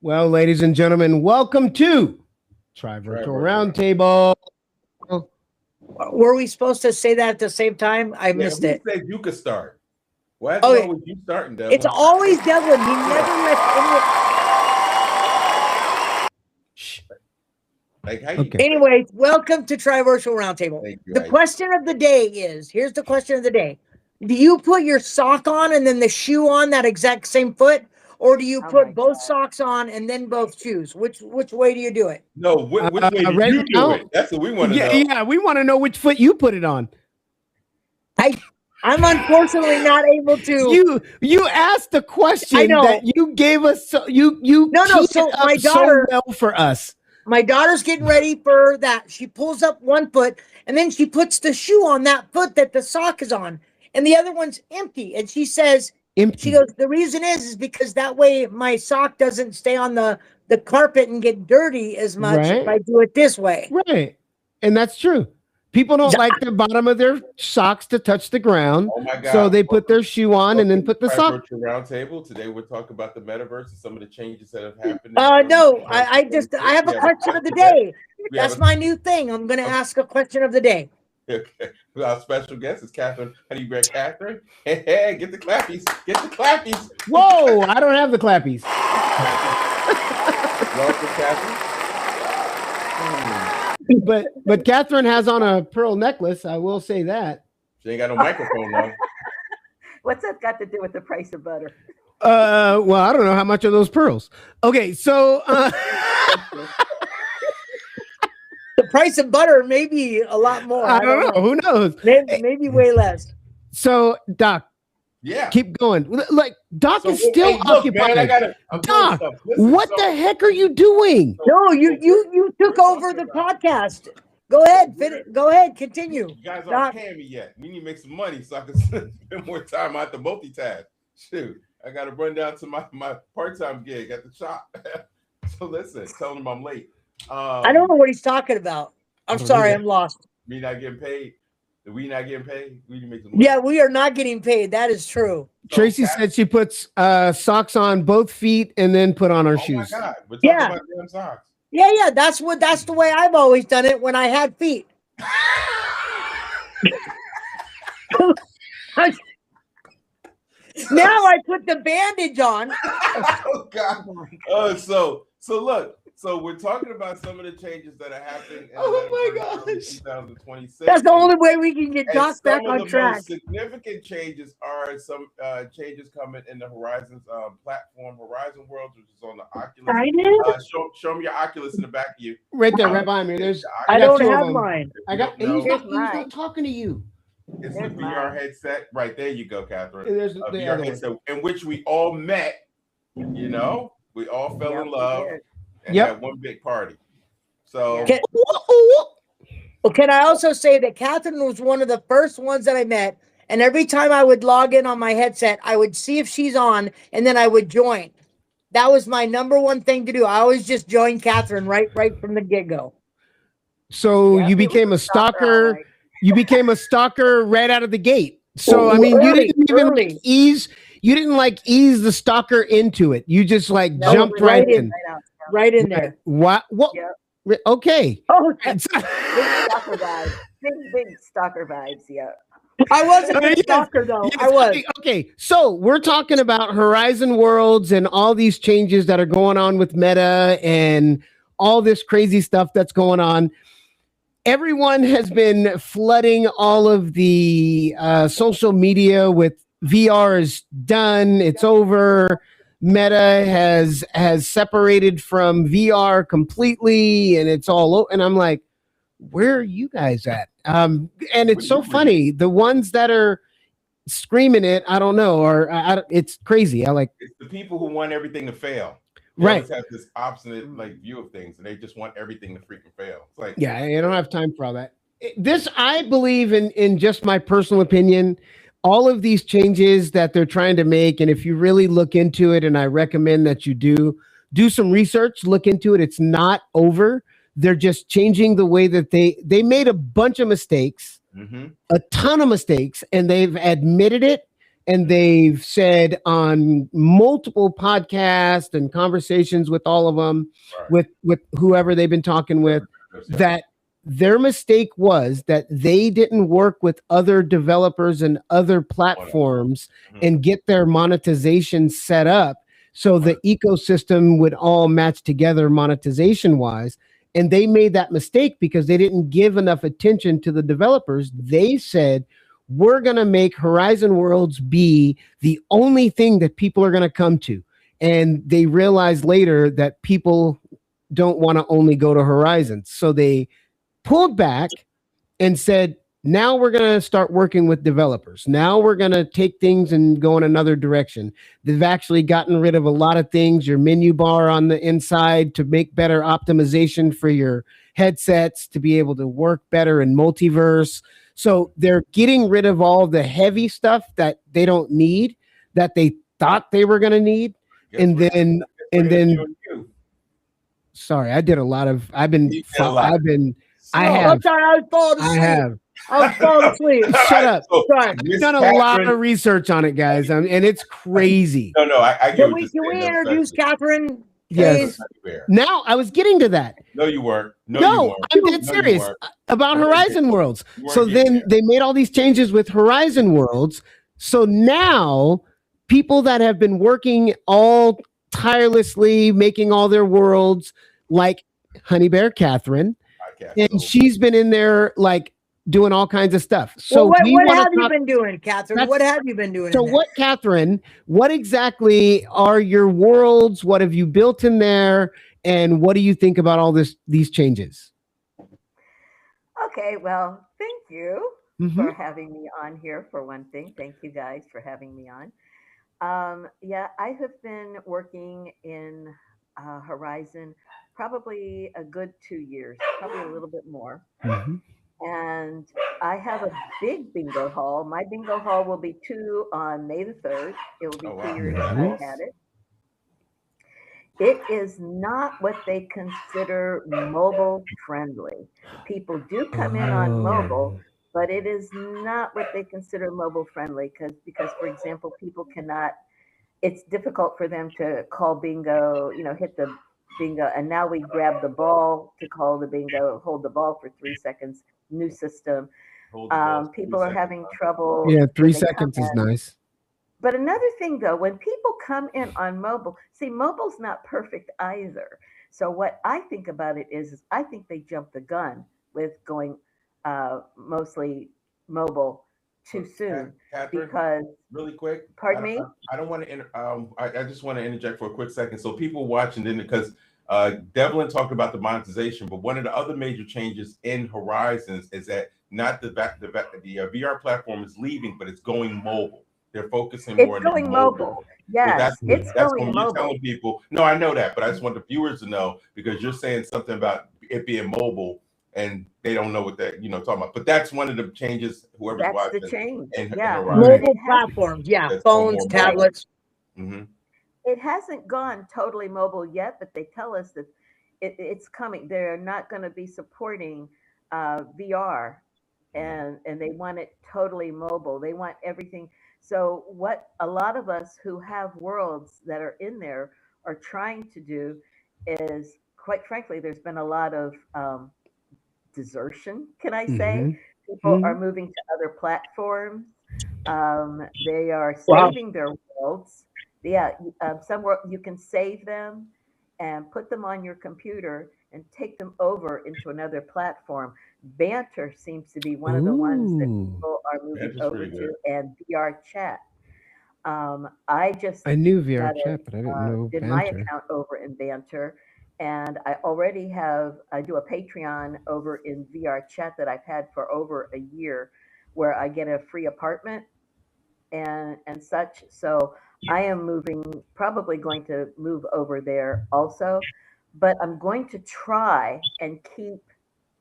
Well, ladies and gentlemen, welcome to Tri Virtual Roundtable. Were we supposed to say that at the same time? I missed it. Said you could start. Why is it always you starting, Devlin? It's always Devlin. He never lets anyone. Anyway, welcome to Tri Virtual Roundtable. The question of the day is, here's the question of the day. Do you put your sock on and then the shoe on that exact same foot? Or do you put both socks on and then both shoes? Which way do you do it? No, which way do you do it? That's what we want to know. Yeah, we want to know which foot you put it on. I'm unfortunately not able to. You asked the question that you gave us. So my daughter so well for us. My daughter's getting ready for that. She pulls up one foot and then she puts the shoe on that foot that the sock is on, and the other one's empty. And she says, she goes, the reason is because that way my sock doesn't stay on the carpet and get dirty as much if I do it this way. Right. And that's true. People don't like the bottom of their socks to touch the ground. Oh my God. So they put their shoe on and then put the sock. Roundtable. Today we're talking about the metaverse and some of the changes that have happened. No, I have a question of the day. That's my new thing. I'm going to ask a question of the day. Okay. Our special guest is Katherine, HoneyBear Katherine. Hey, get the clappies. Get the clappies. Whoa, I don't have the clappies. Welcome, Katherine. But Katherine has on a pearl necklace. I will say that. She ain't got no microphone on. What's that got to do with the price of butter? Well, I don't know how much are those pearls. Okay, so the price of butter may be a lot more. I don't know. Who knows? Maybe way less. So, Doc. Yeah. Keep going. Like Doc is still occupied. Man, Doc, what the heck are you doing? No, you took over the podcast. Go ahead, go ahead, continue. You guys aren't paying me yet. We need to make some money so I can spend more time. I have to multitask. Shoot, I got to run down to my part-time gig at the shop. So listen, tell him I'm late. I don't know what he's talking about. I'm sorry, I'm lost. Me not getting paid. We not getting paid? We need to make some money. Yeah, we are not getting paid. That is true. Tracy said she puts socks on both feet and then put on her shoes. Oh my God. We're talking about damn socks. Yeah. That's the way I've always done it when I had feet. Now I put the bandage on. Oh God. Oh, so look. So we're talking about some of the changes that are happening. Oh my gosh! 2026. That's the only way we can get Doc back on track. Most significant changes are some changes coming in the Horizons platform, Horizon Worlds, which is on the Oculus. Show me your Oculus in the back of you. Right there, right behind me. I don't have mine. He's not talking to you. It's the VR headset. Right there, you go, Katherine. There's the VR headset in which we all met. You know, we all fell in love. And had one big party. So can I also say that Katherine was one of the first ones that I met, and every time I would log in on my headset, I would see if she's on, and then I would join. That was my number one thing to do. I always just joined Katherine right from the get-go. So you became a stalker. You became a stalker right out of the gate. So I mean, you didn't even ease the stalker into it. You just jumped right in. Right in there. What? Yep. Okay. Oh, big stalker vibes. Big stalker vibes. Yeah. I wasn't a stalker though. Yes, I was. Okay. So we're talking about Horizon Worlds and all these changes that are going on with Meta and all this crazy stuff that's going on. Everyone has been flooding all of the social media with VR is done. It's over. Meta has separated from VR completely, and it's all over. And I'm like, where are you guys at? And it's so funny. The ones that are screaming it, I don't know, or it's crazy. It's the people who want everything to fail. They right. Have this obstinate view of things, and they just want everything to freaking fail. It's like, yeah, I don't have time for all that. This, I believe in just my personal opinion. All of these changes that they're trying to make, and if you really look into it, and I recommend that you do some research, look into it. It's not over. They're just changing the way that they made a bunch of mistakes, a ton of mistakes, and they've admitted it, and they've said on multiple podcasts and conversations with all of them, with whoever they've been talking with, that their mistake was that they didn't work with other developers and other platforms and get their monetization set up so the ecosystem would all match together monetization wise. And they made that mistake because they didn't give enough attention to the developers. They said, we're going to make Horizon Worlds be the only thing that people are going to come to. And they realized later that people don't want to only go to Horizon. So they pulled back and said, now we're going to start working with developers. Now we're going to take things and go in another direction. They've actually gotten rid of a lot of things, your menu bar on the inside to make better optimization for your headsets, to be able to work better in Multiverse. So they're getting rid of all the heavy stuff that they don't need, that they thought they were going to need. Sorry, I did a lot of, I have. I'll fall asleep. Shut up. So, Sorry. I've done a lot of research on it, guys, and it's crazy. No, I get Can we introduce Katherine? Yes. Now, I was getting to that. No, you weren't. No, I'm dead serious about Horizon Worlds. So then they made all these changes with Horizon Worlds. So now people that have been working all tirelessly, making all their worlds, like HoneyBear Katherine, and she's been in there like doing all kinds of stuff. So what have you been doing, Katherine? What have you been doing? So Katherine, what exactly are your worlds? What have you built in there? And what do you think about all these changes? Okay, well, thank you for having me on here, for one thing. Thank you guys for having me on. Yeah, I have been working in Horizon probably a good 2 years, probably a little bit more. And I have a big bingo hall. My bingo hall will be 2 on May the 3rd. It will be 2 years since I've had it. It is not what they consider mobile friendly. People do come in on mobile, but it is not what they consider mobile friendly because, for example, people cannot, it's difficult for them to call bingo, hit the bingo. And now we grab the ball to call the bingo, hold the ball for 3 seconds, new system. People are having trouble. Yeah, 3 seconds is nice. But another thing, though, when people come in on mobile, see, mobile's not perfect either. So what I think about it is I think they jumped the gun with going mostly mobile too soon. Katherine, because really quick. Pardon me? I don't want to. I just want to interject for a quick second. So people watching, because Devlin talked about the monetization, but one of the other major changes in Horizons is that not the VR platform is leaving, but it's going mobile. They're focusing more on going mobile. Yes, so it's going when mobile. You're telling people, no, I know that, but I just want the viewers to know, because you're saying something about it being mobile and they don't know what that talking about. But that's one of the changes. Whoever's watching. That's the change. Mobile platforms. Yeah, phones, tablets. It hasn't gone totally mobile yet, but they tell us that it's coming. They're not going to be supporting VR, and they want it totally mobile. They want everything. So what a lot of us who have worlds that are in there are trying to do is, quite frankly, there's been a lot of desertion, can I say? People are moving to other platforms. They are saving their worlds. Yeah, some world you can save them and put them on your computer and take them over into another platform. Banter seems to be one of the ones that people are moving over to, and VR chat. I knew VR chat, but I didn't know did Banter. my account over in Banter, and I already I do a Patreon over in VR chat that I've had for over a year, where I get a free apartment and such. So I am probably going to move over there also, but I'm going to try and keep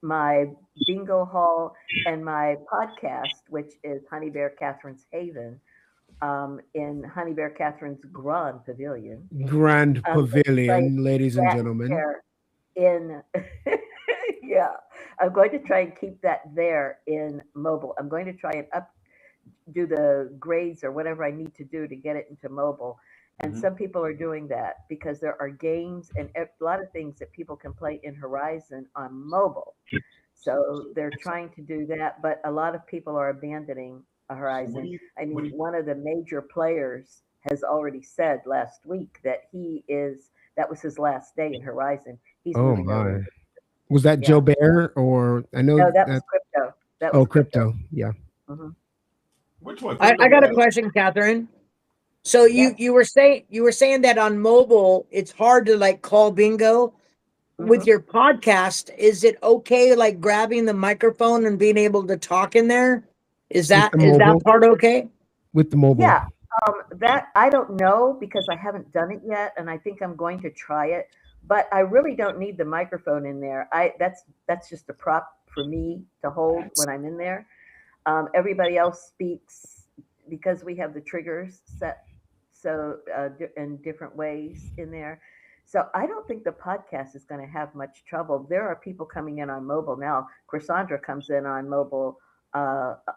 my bingo hall and my podcast, which is HoneyBear Katherine's Haven, in HoneyBear Katherine's Grand Pavilion. Grand Pavilion, ladies and gentlemen. Yeah, I'm going to try and keep that there in mobile. I'm going to try and do the grades or whatever I need to do to get it into mobile. And Mhm. some people are doing that because there are games and a lot of things that people can play in Horizon on mobile. So they're trying to do that, but a lot of people are abandoning a So what do Horizon. you I what do mean, you one of the major players has already said last week that that was his last day in Horizon. He's Oh moving over. my. Was that Joe Yeah. Bear or I know No, that was that? crypto. That Oh, was crypto. crypto. Yeah. Hmm. which one? I Crypto got a or question, Catherine. So Yes. you were saying that on mobile it's hard to like call bingo. With Hmm. your podcast, is it okay like grabbing the microphone and being able to talk in there? With the Is that mobile. part okay? With the mobile. Yeah. That I don't know because I haven't done it yet, and I think I'm going to try it. But I really don't need the microphone in there. That's just a prop for me to hold when I'm in there. Everybody else speaks because we have the triggers set in different ways in there. So I don't think the podcast is going to have much trouble. There are people coming in on mobile now. Cassandra comes in on mobile.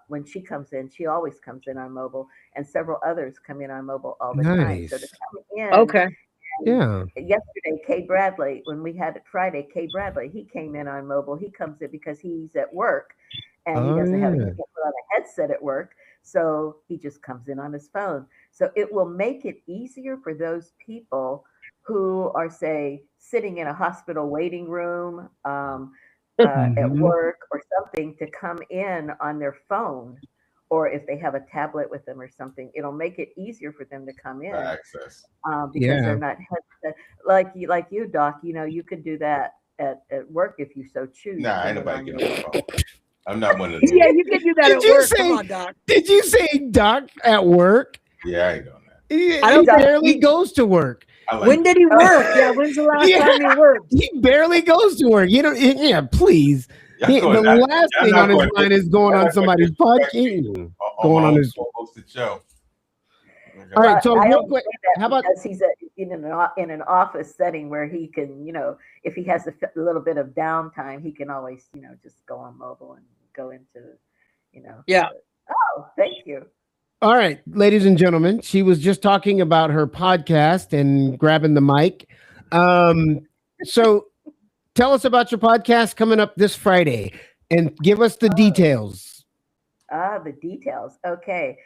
When she comes in, she always comes in on mobile, and several others come in on mobile all the time. So to Nice. come in, Okay. Yeah. yesterday, Kay Bradley, when we had it Friday, Kay Bradley, he came in on mobile. He comes in because he's at work and Oh he yeah. can't put on a headset at work. So he just comes in on his phone. So it will make it easier for those people who are, say, sitting in a hospital waiting room at Hmm. work or something to come in on their phone. Or if they have a tablet with them or something, it'll make it easier for them to come in access? because they're Yeah. not like you, Doc. You know, you could do that at work if you so choose. Nah, ain't Come in nobody on get your. on my phone. I'm not one of Yeah, those. you can do that Did at you work. Come say? on, Doc. Did you say Doc at work? Yeah, I ain't doing that. I He don't think barely goes to work. I like when did he Oh, work? Yeah, when's the last Yeah, time he worked? he barely goes to work. You know, yeah, please. y'all The going. last Y'all thing on not his going. mind is going Y'all on not going to somebody's disrespect me podcast. on Going my on own his. co-hosted show. Okay. All right. well, So I real only quick, say that how about? because he's in an office setting where he can, if he has a little bit of downtime, he can always, just go on mobile and go into, you know. Yeah. Oh, thank you. All right, ladies and gentlemen, she was just talking about her podcast and grabbing the mic. So tell us about your podcast coming up this Friday and give us the Oh, details. the details. Okay.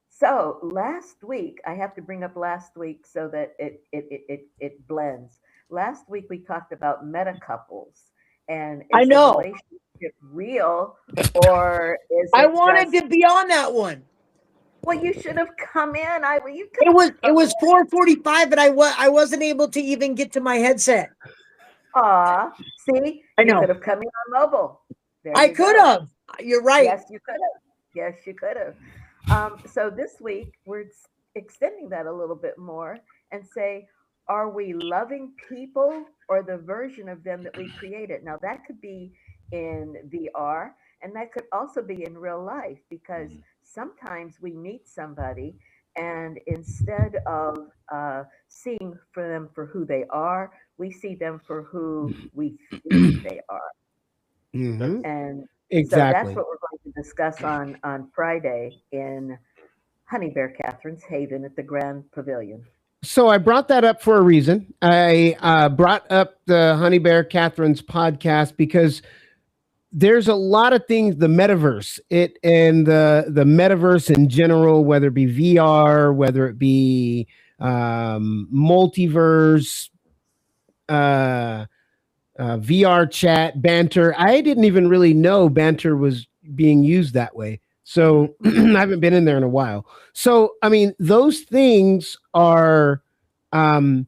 So last week, I have to bring up last week so that it blends. Last week we talked about meta couples, and I is the know. relationship real or is I it wanted just? to be on that one. Well, you should have come in. You could It have was come in. 4:45, but I wasn't able to even get to my headset. Aw, see, I you know. could have come in on mobile. There I you could go. have. You're right. Yes, you could have. Yes, you could have. So this week we're extending that a little bit more and say, are we loving people or the version of them that we created? Now that could be in VR and that could also be in real life because Mhm. sometimes we meet somebody and instead of seeing for them for who they are, we see them for who we think they are. Hmm. And so that's Exactly. what we're going to discuss on Friday in HoneyBear Catherine's Haven at the Grand Pavilion. So I brought that up for a reason. I brought up the Honey Bear Catherine's podcast because there's a lot of things, the metaverse, it and the metaverse in general, whether it be VR, whether it be multiverse, uh, VR chat, banter. I didn't even really know banter was being used that way. So I haven't been in there in a while. So I mean, those things are um,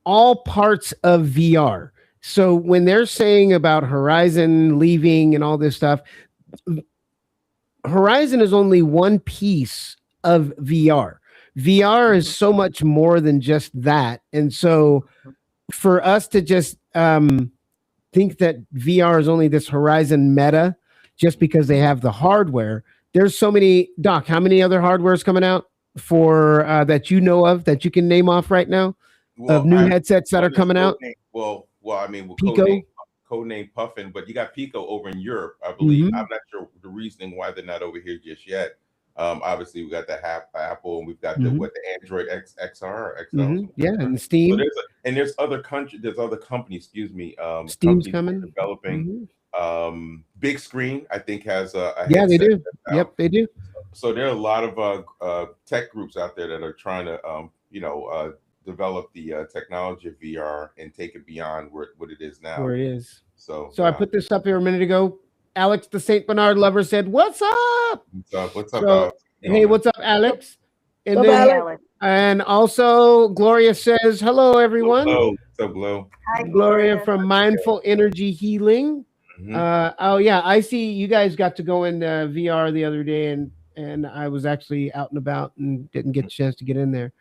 all parts of VR. So when they're saying about Horizon leaving and all this stuff, Horizon is only one piece of VR. VR is so much more than just that. And so for us to just think that VR is only this Horizon meta just because they have the hardware, there's so many. Doc, how many other hardwares coming out for that you know of that you can name off right now of Well, new I headsets that are one is coming out? codename. I mean, Pico. codename Puffin, but you got Pico over in Europe, I believe. Hmm. I'm not sure the reasoning why they're not over here just yet. Obviously, we got the Apple, and we've got Mhm. the Android XR or XL. Mhm. Yeah, and So Steam. there's other companies, excuse me, Steam's companies coming. developing. Mhm. Big Screen, I think, has a Yeah, they headset do. that's out. Yep, they do. So there are a lot of tech groups out there that are trying to, develop the technology of VR and take it beyond what it is now. Where it is. So I put this up here a minute ago. Alex, the Saint Bernard lover, said, "What's up?" What's up, So, Alex? hey, what's up, Alex? And What's up, then, Alex? and also, Gloria says, "Hello, everyone." Hello. What's up, Glow? Hi, Gloria from Mindful Energy Healing. Mhm. Oh yeah, I see you guys got to go in VR the other day, and I was actually out and about and didn't get a chance to get in there.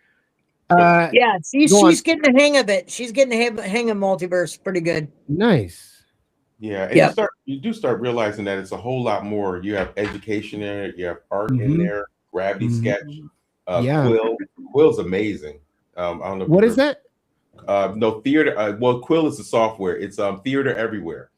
Yeah, go on. she's getting the hang of it. She's getting the hang of Multiverse pretty good. Nice. Yeah, and Yep. you do start realizing that it's a whole lot more. You have education in it, you have art in Mhm. there, Gravity Mhm. Sketch, Yeah. Quill's amazing. I don't know if What you've is that? no theater. Well, Quill is the software. It's Theater Everywhere.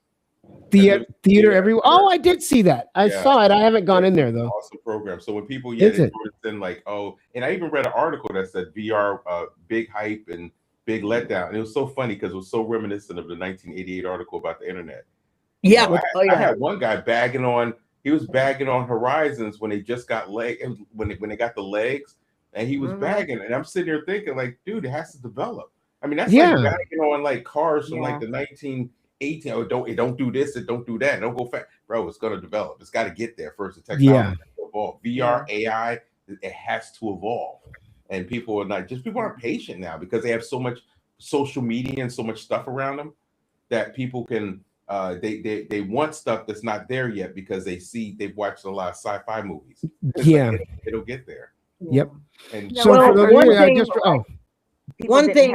Theater everywhere. Oh, I did see that. I saw it. I haven't gone in there though. Awesome program. So when people, Is they it? throw this in like, oh, and I even read an article that said VR, big hype and big letdown. And it was so funny because it was so reminiscent of the 1988 article about the internet. Yeah. You know, Oh yeah. I had one guy bagging on. He was bagging on Horizons when they just got when they got the legs, and he was bagging. And I'm sitting here thinking, like, dude, it has to develop. I mean, that's like bagging on like cars from like the 1918. Oh, don't do this, it don't do that, don't go fast, bro. It's gonna develop. It's got to get there first. The technology has to evolve. VR, AI, it has to evolve. And people aren't patient now because they have so much social media and so much stuff around them that people can. They want stuff that's not there yet because they've watched a lot of sci-fi movies. Yeah, like, it'll get there. Yep. And so for the one thing, One thing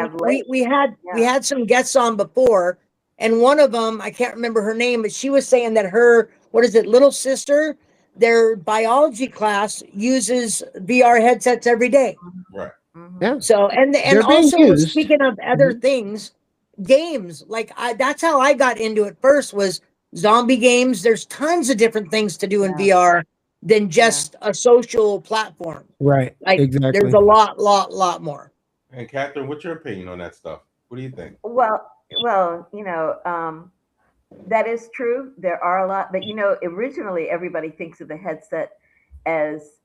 we had some guests on before, and one of them, I can't remember her name, but she was saying that her little sister, their biology class uses VR headsets every day. Right. Yeah. So and also used. Speaking of other things, games, like that's how I got into it first, was zombie games. There's tons of different things to do in VR than just a social platform. Right. Like exactly. there's a lot more. And Catherine, what's your opinion on that stuff? What do you think? Well, that is true. There are a lot, but originally everybody thinks of the headset as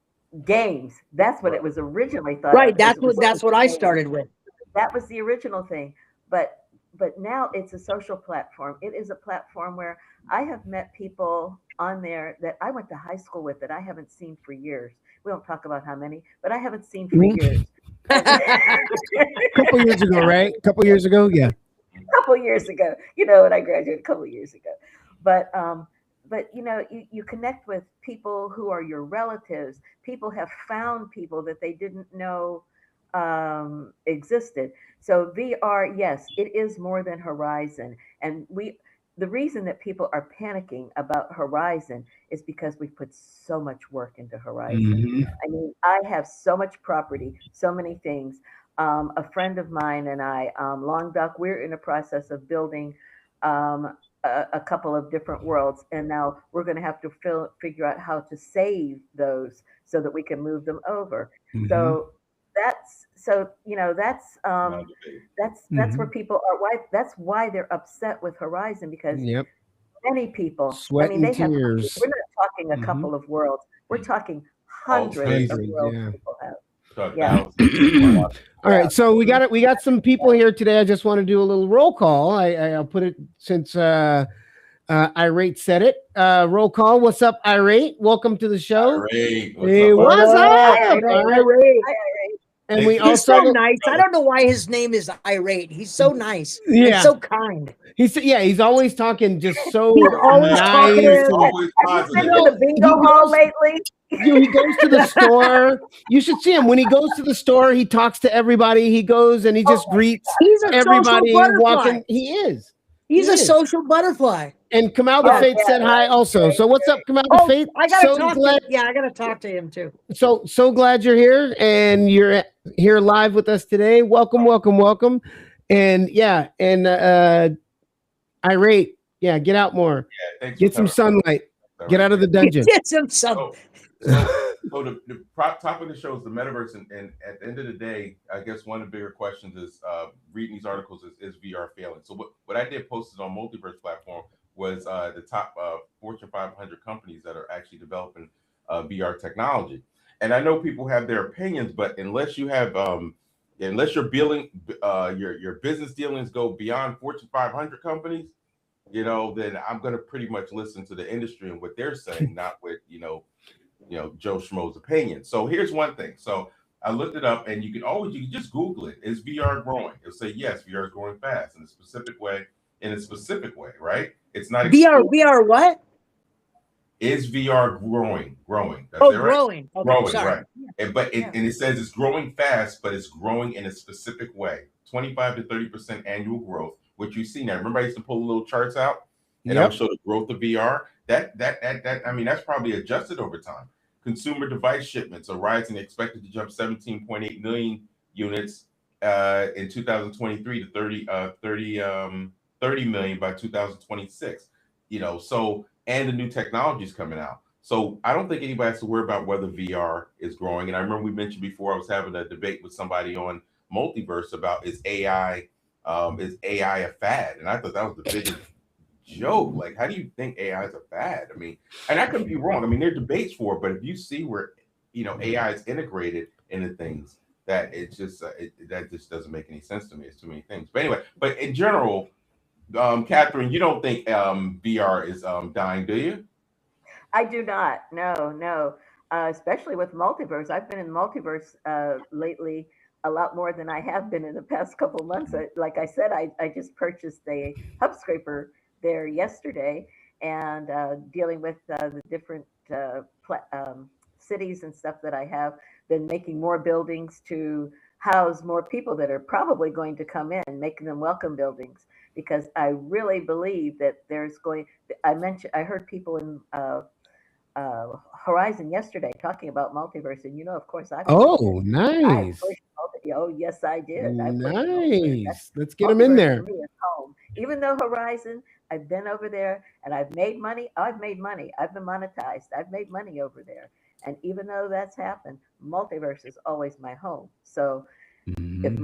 games. That's what it was originally thought. Right. Of, that's what I started with. That was the original thing. But now it's a social platform. It is a platform where I have met people on there that I went to high school with that I haven't seen for years. We don't talk about how many, but I haven't seen for years. A couple years ago, right? A couple years ago, yeah. A couple years ago, when I graduated a couple years ago. But you connect with people who are your relatives. People have found people that they didn't know existed. So VR, yes, it is more than Horizon. And the reason that people are panicking about Horizon is because we put so much work into Horizon. I mean, I have so much property, so many things. A friend of mine and I, Long Duck, we're in the process of building a couple of different worlds, and now we're going to have to figure out how to save those so that we can move them over. So that's where people are. That's why they're upset with Horizon, because many people, Sweat and they have. tears. We're not talking a couple of worlds. We're talking hundreds of worlds people have. All right, so we got some people here today. I just want to do a little roll call. I'll put it since Irate said it. Roll call. What's up, Irate? Welcome to the show. Irate. What's up? Irate. And he's so nice. I don't know why his name is Irate. He's so nice. And so kind. He's always talking just so always nice. talking. Have you been to the bingo hall lately? He goes to the store. You should see him when he goes to the store. He talks to everybody. He goes and he just greets everybody walking. He is. He's a social butterfly. And Kamal the Faith said hi also. So what's up, Kamal the Faith? I gotta talk to him. Yeah, I gotta talk to him too. So glad you're here and you're here live with us today. Welcome. And Irate, get out more. Thanks get some sunlight. Get out of the dungeon. Get some. So the topic of the show is the metaverse, and at the end of the day, I guess one of the bigger questions is reading these articles is VR failing? So what I did posted on Multiverse platform was the top Fortune 500 companies that are actually developing VR technology. And I know people have their opinions, but unless you have unless your billing your business dealings go beyond Fortune 500 companies, then I'm going to pretty much listen to the industry and what they're saying, not with Joe Schmo's opinion. So here's one thing. So I looked it up, and you can just Google it. Is VR growing? It'll say yes, VR is growing fast in a specific way. Right? It's not VR what? Is VR growing? That's Oh, right? growing. Okay, Growing, sorry. right? And it says it's growing fast, but it's growing in a specific way. 25 to 30% annual growth, which you see now. Remember, I used to pull little charts out, and I would show the growth of VR. That I mean, that's probably adjusted over time. Consumer device shipments are rising, expected to jump 17.8 million units in 2023 to 30 million by 2026. So, and the new technologies coming out. So I don't think anybody has to worry about whether VR is growing. And I remember we mentioned before, I was having a debate with somebody on Multiverse about is AI a fad? And I thought that was the biggest joke. Like, how do you think AI is a fad? I mean, and I could be wrong. I mean, there are debates for it, but if you see where AI is integrated into things, that it's just that just doesn't make any sense to me. It's too many things. But anyway, but in general, Katherine, you don't think VR is dying, do you? I do not. No. Especially with Multiverse. I've been in Multiverse lately a lot more than I have been in the past couple of months. Like I said, I just purchased a hub scraper there yesterday, and dealing with the different cities and stuff that I have been making more buildings to house more people that are probably going to come in, making them welcome buildings, because I really believe that I heard people in Horizon yesterday talking about Multiverse, and of course, nice. Yes, I did. Nice. Let's get them in there. For me is home. Even though Horizon, I've been over there and I've made money. I've been monetized. I've made money over there. And even though that's happened, Multiverse is always my home. So if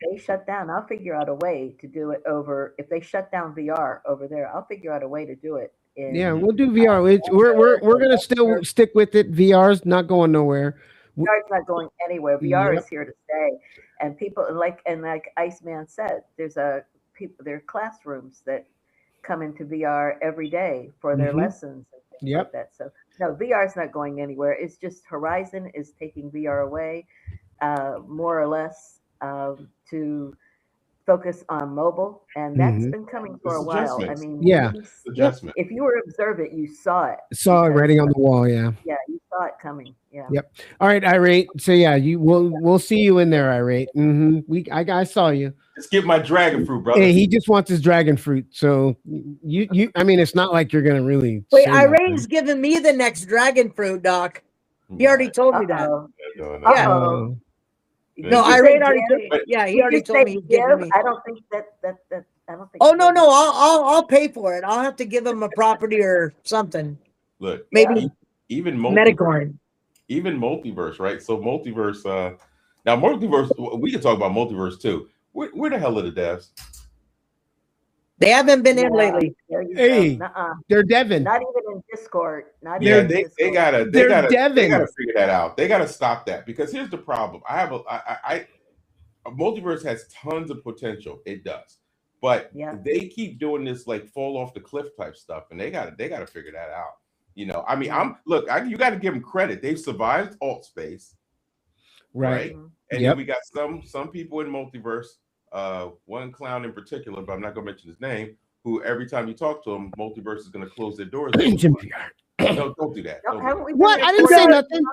they shut down, I'll figure out a way to do it over. If they shut down VR over there, I'll figure out a way to do it. We'll do VR. We're gonna still stick with it. VR's not going nowhere. VR's not going anywhere. VR is here to stay. And people like Iceman said, there are classrooms that come into VR every day for their lessons and things like that. So no, VR is not going anywhere. It's just Horizon is taking VR away, more or less, to focus on mobile, and that's been coming for a while. I mean, if you were observant, you saw it. Saw it writing on the wall. Yeah, you saw it coming. Yeah. Yep. All right, Irate. So we'll see you in there, Irate. I saw you. Just get my dragon fruit, brother. Hey, he just wants his dragon fruit. So you. I mean, it's not like you're gonna really. Wait, Irate's giving me the next dragon fruit, Doc. He already told me that. Yeah. No, Irate already. He already told me. I don't think that. I don't think. Oh no! I'll pay for it. I'll have to give him a property or something. Look, maybe even Metacorn. Even Multiverse, right? So Multiverse. Now Multiverse. We can talk about Multiverse too. Where the hell are the devs? They haven't been in lately. Hey, they're deving. Not even in Discord. They gotta figure that out. They gotta stop that, because here's the problem. Multiverse has tons of potential. It does, but they keep doing this like fall off the cliff type stuff, and they gotta figure that out. I mean, you got to give them credit. They've survived alt space, right? And then we got some people in Multiverse. One clown in particular, but I'm not going to mention his name, who every time you talk to him, Multiverse is going to close their doors. No, don't do that. What? I didn't say nothing.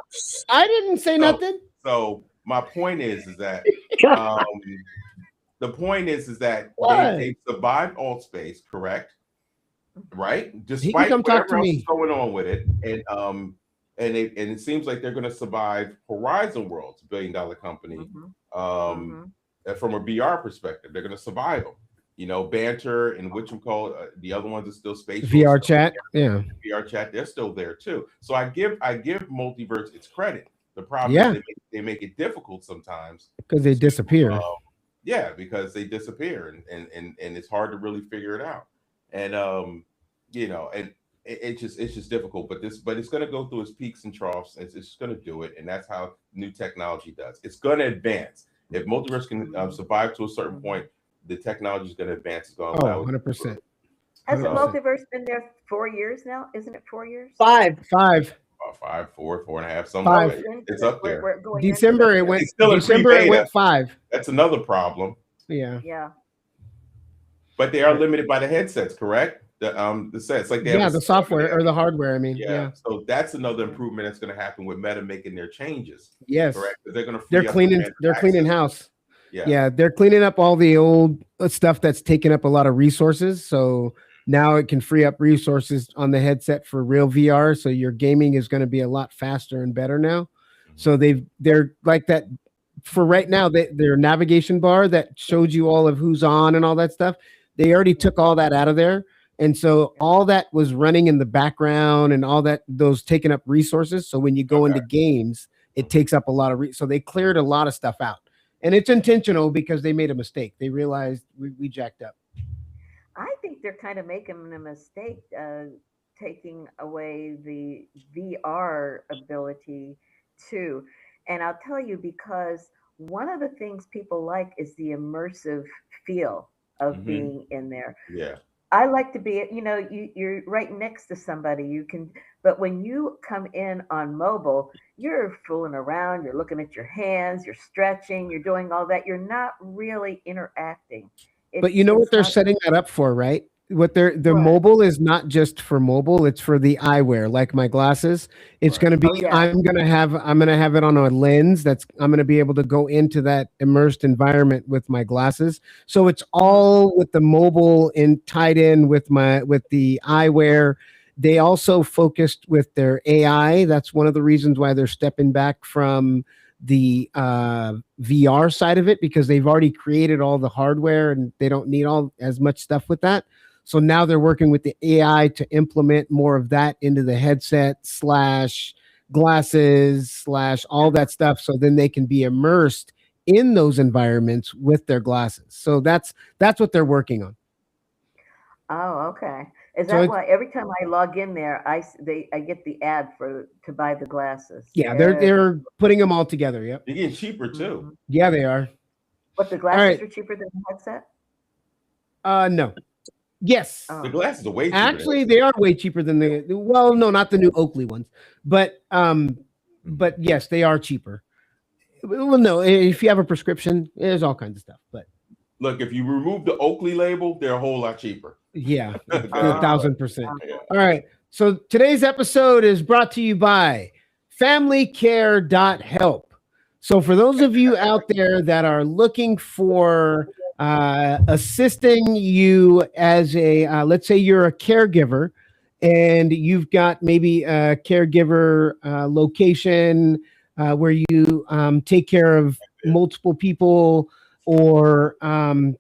I didn't say nothing. So my point is that the point is that they survived alt space, correct? Right? Despite whatever else is going on with it, and it seems like they're going to survive Horizon Worlds, $1 billion company. From a VR perspective, they're going to survive them. Banter and the other ones are still spatial. VR chat, yeah. VR chat, they're still there too. So I give Multiverse its credit. The problem is they make it difficult sometimes because they disappear. Because they disappear, and it's hard to really figure it out. And and it's just difficult. But it's going to go through its peaks and troughs. It's just going to do it, and that's how new technology does. It's going to advance. If Multiverse can survive to a certain point, the technology is going to advance. It's going to allow 100%. Has the Multiverse been there 4 years now? Isn't it 4 years? Five. 5, 4, 4.5, something like that. It's up there. December it went. December it went 5. That's another problem. Yeah. But they are limited by the headsets, correct? The sets, like the software or the hardware. I mean, yeah. So that's another improvement that's going to happen with Meta making their changes. Yes, correct. They're going to. They're cleaning house. Yeah, they're cleaning up all the old stuff that's taken up a lot of resources. So now it can free up resources on the headset for real VR. So your gaming is going to be a lot faster and better now. So they're like that for right now. Their navigation bar that showed you all of who's on and all that stuff. They already took all that out of there. And so all that was running in the background and all that, those taking up resources. So when you go into games, it takes up a lot of so they cleared a lot of stuff out. And it's intentional because they made a mistake. They realized we jacked up. I think they're kind of making a mistake, taking away the VR ability too. And I'll tell you, because one of the things people like is the immersive feel of being in there. Yeah. I like to be, you're right next to somebody. But when you come in on mobile, you're fooling around, you're looking at your hands, you're stretching, you're doing all that. You're not really interacting. But you know what they're setting that up for, right? What their mobile is not just for mobile, it's for the eyewear, like my glasses. It's going to be, I'm going to have it on a lens I'm going to be able to go into that immersed environment with my glasses. So it's all with the mobile tied in with the eyewear. They also focused with their AI. That's one of the reasons why they're stepping back from the VR side of it, because they've already created all the hardware and they don't need as much stuff with that. So now they're working with the AI to implement more of that into the headset / glasses / all that stuff. So then they can be immersed in those environments with their glasses. So that's what they're working on. Oh, okay. Is that why every time I log in there, I get the ad to buy the glasses? Yeah, they're putting them all together. Yep. They're getting cheaper too. Yeah, they are. But the glasses are cheaper than the headset? No. Yes. The glasses are way cheaper. Actually, they are way cheaper than no, not the new Oakley ones. But yes, they are cheaper. Well, no, if you have a prescription, there's all kinds of stuff. But look, if you remove the Oakley label, they're a whole lot cheaper. Yeah, 1,000%. All right. So today's episode is brought to you by FamilyCare.help. So for those of you out there that are looking for assisting you as a, let's say you're a caregiver and you've got maybe a caregiver location where you take care of multiple people or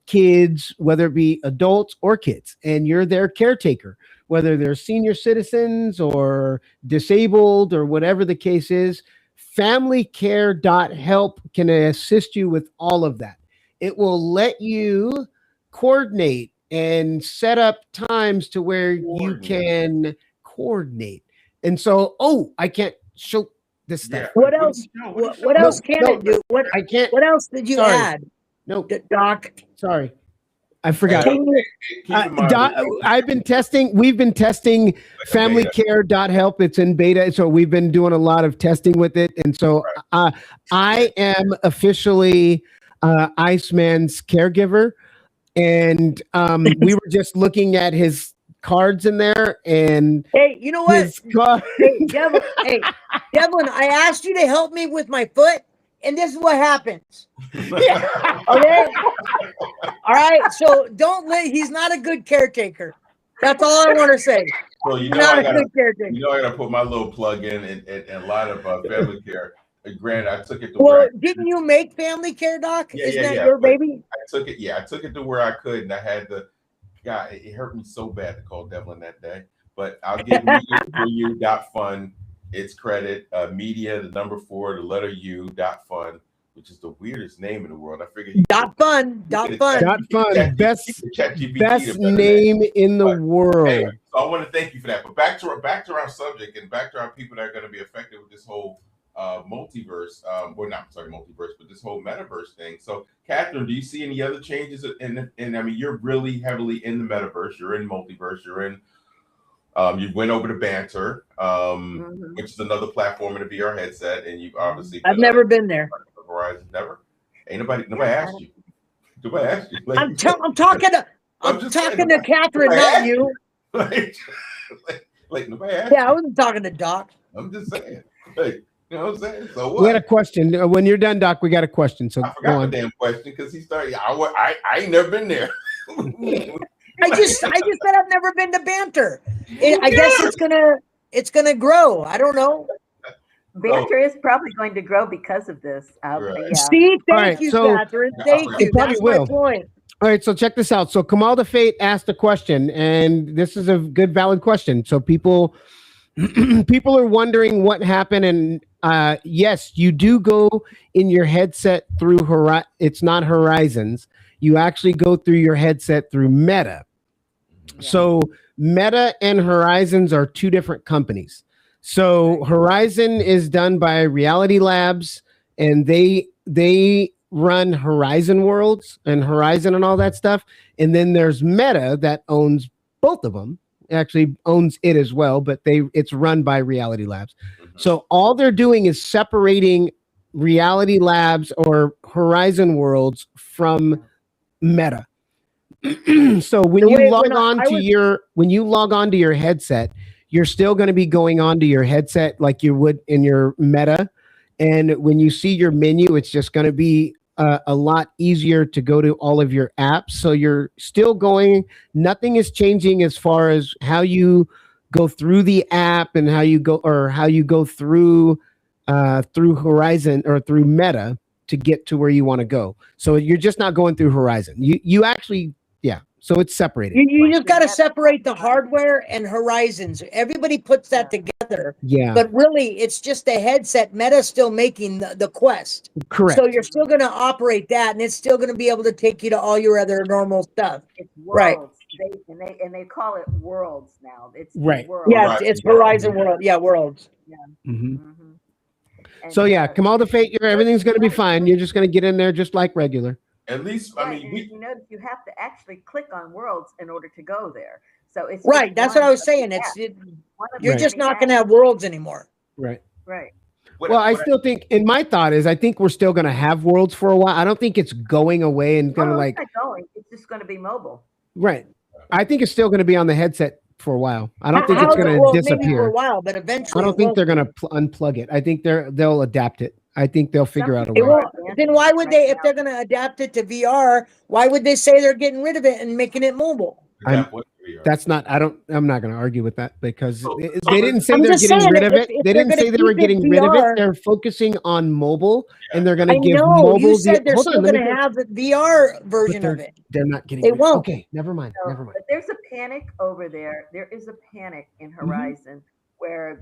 kids, whether it be adults or kids, and you're their caretaker, whether they're senior citizens or disabled or whatever the case is. FamilyCare.help can assist you with all of that. It will let you coordinate and set up times to where you can coordinate. And so, I can't show this stuff. What else? What else can it do? I can't. What else did you add? No, Doc. Sorry, I forgot. Doc, we've been testing FamilyCare.help. It's in beta, so we've been doing a lot of testing with it. And so I am officially Iceman's caregiver, and we were just looking at his cards in there, and hey, you know what? Hey, Devlin, I asked you to help me with my foot, and this is what happens. Okay. All right. So he's not a good caretaker. That's all I want to say. So I gotta put my little plug in and a lot of family care. Granted, I took it to Well, where didn't you make Family Care, Doc? Isn't that yeah. your But baby? I took it. Yeah, I took it to where I could, and I had to. God, it hurt me so bad to call Devlin that day. But I'll give media4u.fun its credit. Media, the number 4, the letter U.fun, which is the weirdest name in the world. I figured Dot fun. Dot fun. Dot fun. Best ChatGPT name in the world. Anyway, so I want to thank you for that. But back to our subject and back to our people that are going to be affected with this whole multiverse. Well, not sorry, multiverse, but this whole metaverse thing. So, Katherine, do you see any other changes? And I mean, you're really heavily in the metaverse. You're in multiverse. You're in. You went over to Banter, which is another platform in a VR headset, and you've obviously. I've never been there. Verizon, never. Ain't nobody asked you. Nobody asked you. Like, I'm talking to Katherine, not you. Like nobody asked. Yeah, I wasn't talking to Doc. I'm just saying. Like, you know what I'm saying? So what? We got a question. When you're done, Doc, we got a question. So I forgot the damn question because he started. I ain't never been there. I just said I've never been to Banter. I guess it's gonna grow. I don't know. Banter is probably going to grow because of this. Right. Yeah. See, thank you, Katherine. Thank you. That's my point. All right, so check this out. So Kamal the Fate asked a question, and this is a good, valid question. So people are wondering what happened, and yes, you do go in your headset through it's not Horizons. You actually go through your headset through Meta. Yeah. So Meta and Horizons are two different companies. So Horizon is done by Reality Labs, and they run Horizon Worlds and Horizon and all that stuff. And then there's Meta that owns both of them. Actually owns it as well, but it's run by Reality Labs. So all they're doing is separating Reality Labs or Horizon Worlds from Meta. So when you log on to your headset, you're still going to be going onto your headset like you would in your Meta. And when you see your menu, it's just going to be a lot easier to go to all of your apps. So you're still going, nothing is changing as far as how you go through the app and how you go through Horizon or through Meta to get to where you want to go. So you're just not going through Horizon. You actually, yeah. So it's separated. You just got to separate the hardware and Horizons. Everybody puts that together. Yeah. But really, it's just a headset. Meta's still making the Quest. Correct. So you're still going to operate that, and it's still going to be able to take you to all your other normal stuff. It's Worlds. Right. They call it Worlds now. It's right. Worlds. Yeah, it's Horizon World. Yeah, Worlds. Yeah. Mm-hmm. Mm-hmm. So yeah, Kamal the Fate, everything's going to be fine. You're just going to get in there just like regular. At least, right. I mean, you notice you have to actually click on Worlds in order to go there. So it's right. That's what I was saying. You're just not going to have Worlds anymore. Right. Right. Well, I still think, and my thought is, I think we're still going to have Worlds for a while. I don't think it's going away and going to like. It's not going. It's just going to be mobile. Right. I think it's still going to be on the headset for a while. I don't think it's going to disappear maybe for a while, but eventually. I don't think they're going to unplug it. I think they'll adapt it. I think they'll figure out a way. Then why would they, if they're going to adapt it to VR, why would they say they're getting rid of it and making it mobile? That's not, I'm not going to argue with that because they didn't say they're getting rid of it. They didn't say they were getting rid of it. They're focusing on mobile and they're going to give mobile. You said they're still going to have the VR version of it. They're not getting They won't. Okay, never mind. Never mind. But there's a panic over there. There is a panic in Horizon where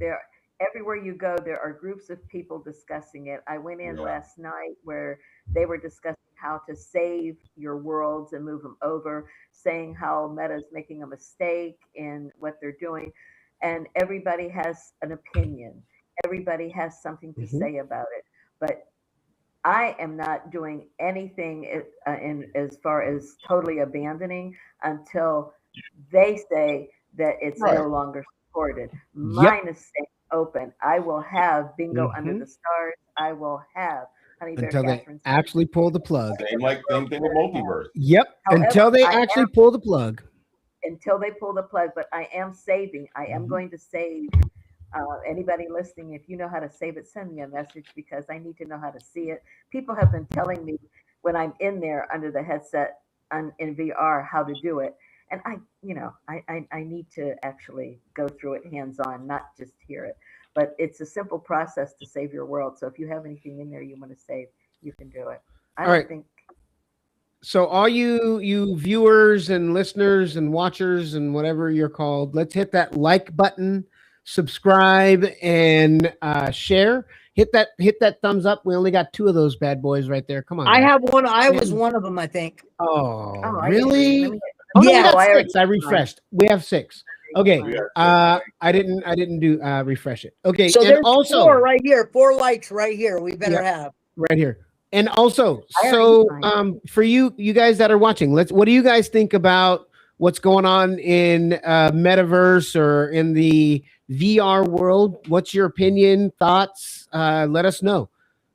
everywhere you go, there are groups of people discussing it. I went in last night where they were discussing how to save your worlds and move them over, saying how Meta's making a mistake in what they're doing. And everybody has an opinion. Everybody has something to say about it. But I am not doing anything in as far as totally abandoning until they say that it's no longer supported. Mine is staying open. I will have Bingo Under the Stars. I will have HoneyBear until Katherine. They actually pull the plug. Same thing with Multiverse. Yep. However, until they actually pull the plug. Until they pull the plug. But I am saving. I am going to save. Anybody listening, if you know how to save it, send me a message because I need to know how to see it. People have been telling me when I'm in there under the headset in VR how to do it. And I need to actually go through it hands-on, not just hear it. but it's a simple process to save your world. So if you have anything in there you want to save, you can do it. I All don't right. think. So all you viewers and listeners and watchers and whatever you're called, let's hit that like button, subscribe, and share. Hit that thumbs up. We only got 2 of those bad boys right there. Come on, I guys. have one. I was one of them, I think. Oh, Oh, I didn't read. Let really? me Oh no, we Yeah. got Oh, I 6. already I did mine. refreshed. We have 6. Okay. We got I didn't do refresh it. Okay, So and there's also 4 right here. 4 likes right here. We better have. right here. And also, I so already signed. for you guys that are watching, what do you guys think about what's going on in metaverse or in the VR world? What's your opinion, thoughts? Let us know.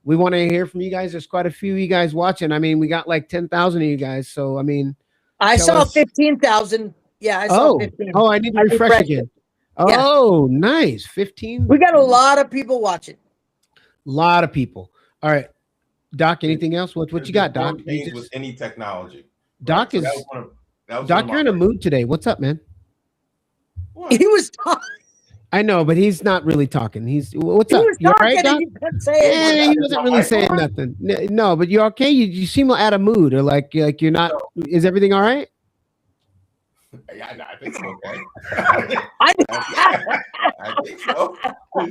We want to hear from you guys. There's quite a few of you guys watching. I mean, we got like 10,000 of you guys. So, I mean, I tell saw us. 15,000. Yeah, I saw Oh, 15. I need to I refresh refreshed again. Yeah. Oh, nice. 15. We got a lot of people watching. Lot of people. All right. Doc, anything else? What you got, Doc? Growing pains with any technology. Doc Right? So is that was one of Doc, my you're in a mood today. What's up, man? What? He was talking. I know, but he's not really talking. What's He up? was You all talking right, Doc? and he couldn't say it. Yeah, he wasn't really saying nothing. No, but you okay? You seem out of mood, or like you're not. Is everything all right? Yeah, no, I think so. Okay. I, I think so. I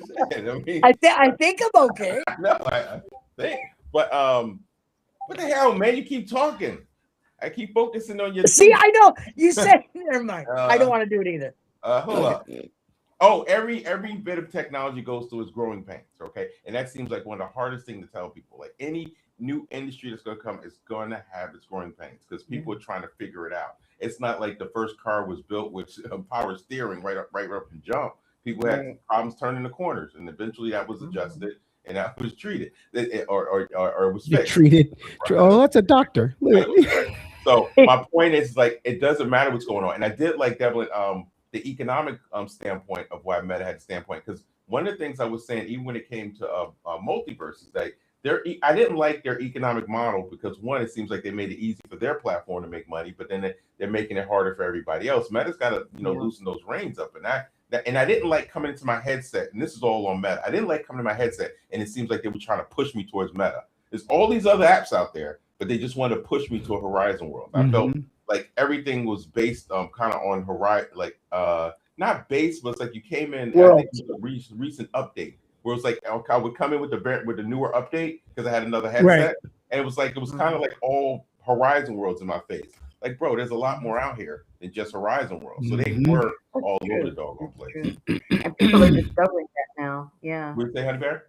mean, I think I'm okay. no, I think. But what the hell, man? You keep talking. I keep focusing on your. See, I know. You said, never mind. I don't want to do it either. Hold up. Oh, every bit of technology goes through its growing pains, okay? And that seems like one of the hardest things to tell people. Like any new industry that's going to come is going to have its growing pains because people are trying to figure it out. It's not like the first car was built with power steering right up and jump. People had problems turning the corners, and eventually that was adjusted and that was treated, or it was fixed. Treated. Oh, that's a doctor. So my point is, like, it doesn't matter what's going on. And I did like Devlin, the economic standpoint of why Meta had a standpoint, because one of the things I was saying, even when it came to Multiverse, is that I didn't like their economic model because, one, it seems like they made it easy for their platform to make money, but then they're making it harder for everybody else. Meta's got to loosen those reins up, and I didn't like coming into my headset, and this is all on Meta. I didn't like coming to my headset, and it seems like they were trying to push me towards Meta. There's all these other apps out there, but they just wanted to push me to a Horizon world. I felt like everything was based kind of on Horizon, like not based, but it's like you came in. I think it was a recent update where it's like I would come in with the newer update because I had another headset, and it was kind of like all Horizon worlds in my face. Like, bro, there's a lot more out here than just Horizon world. So they were all over the doggone place. And people are discovering that now. Yeah. Would you say, HoneyBear?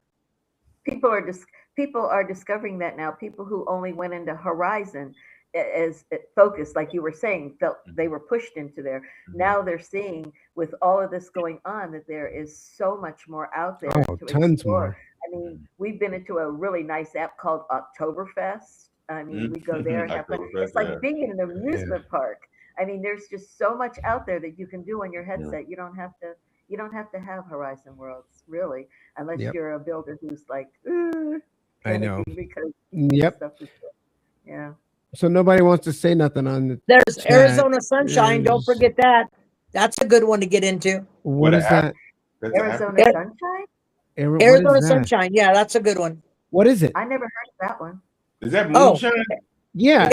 People are discovering that now. People who only went into Horizon as focused, like you were saying, felt they were pushed into there. Now they're seeing, with all of this going on, that there is so much more out there to tons explore. more. I mean, we've been into a really nice app called Oktoberfest. I mean, we go there and have fun. It's like being in an amusement park. I mean, there's just so much out there that you can do on your headset. You don't have to have Horizon Worlds, really, unless you're a builder who's like, I know, because stuff is So nobody wants to say nothing on the There's chat. Arizona Sunshine. Don't forget that. That's a good one to get into. What is that? Arizona Sunshine? Arizona Sunshine. Yeah, that's a good one. What is it? I never heard of that one. Is that Moonshine? Yeah,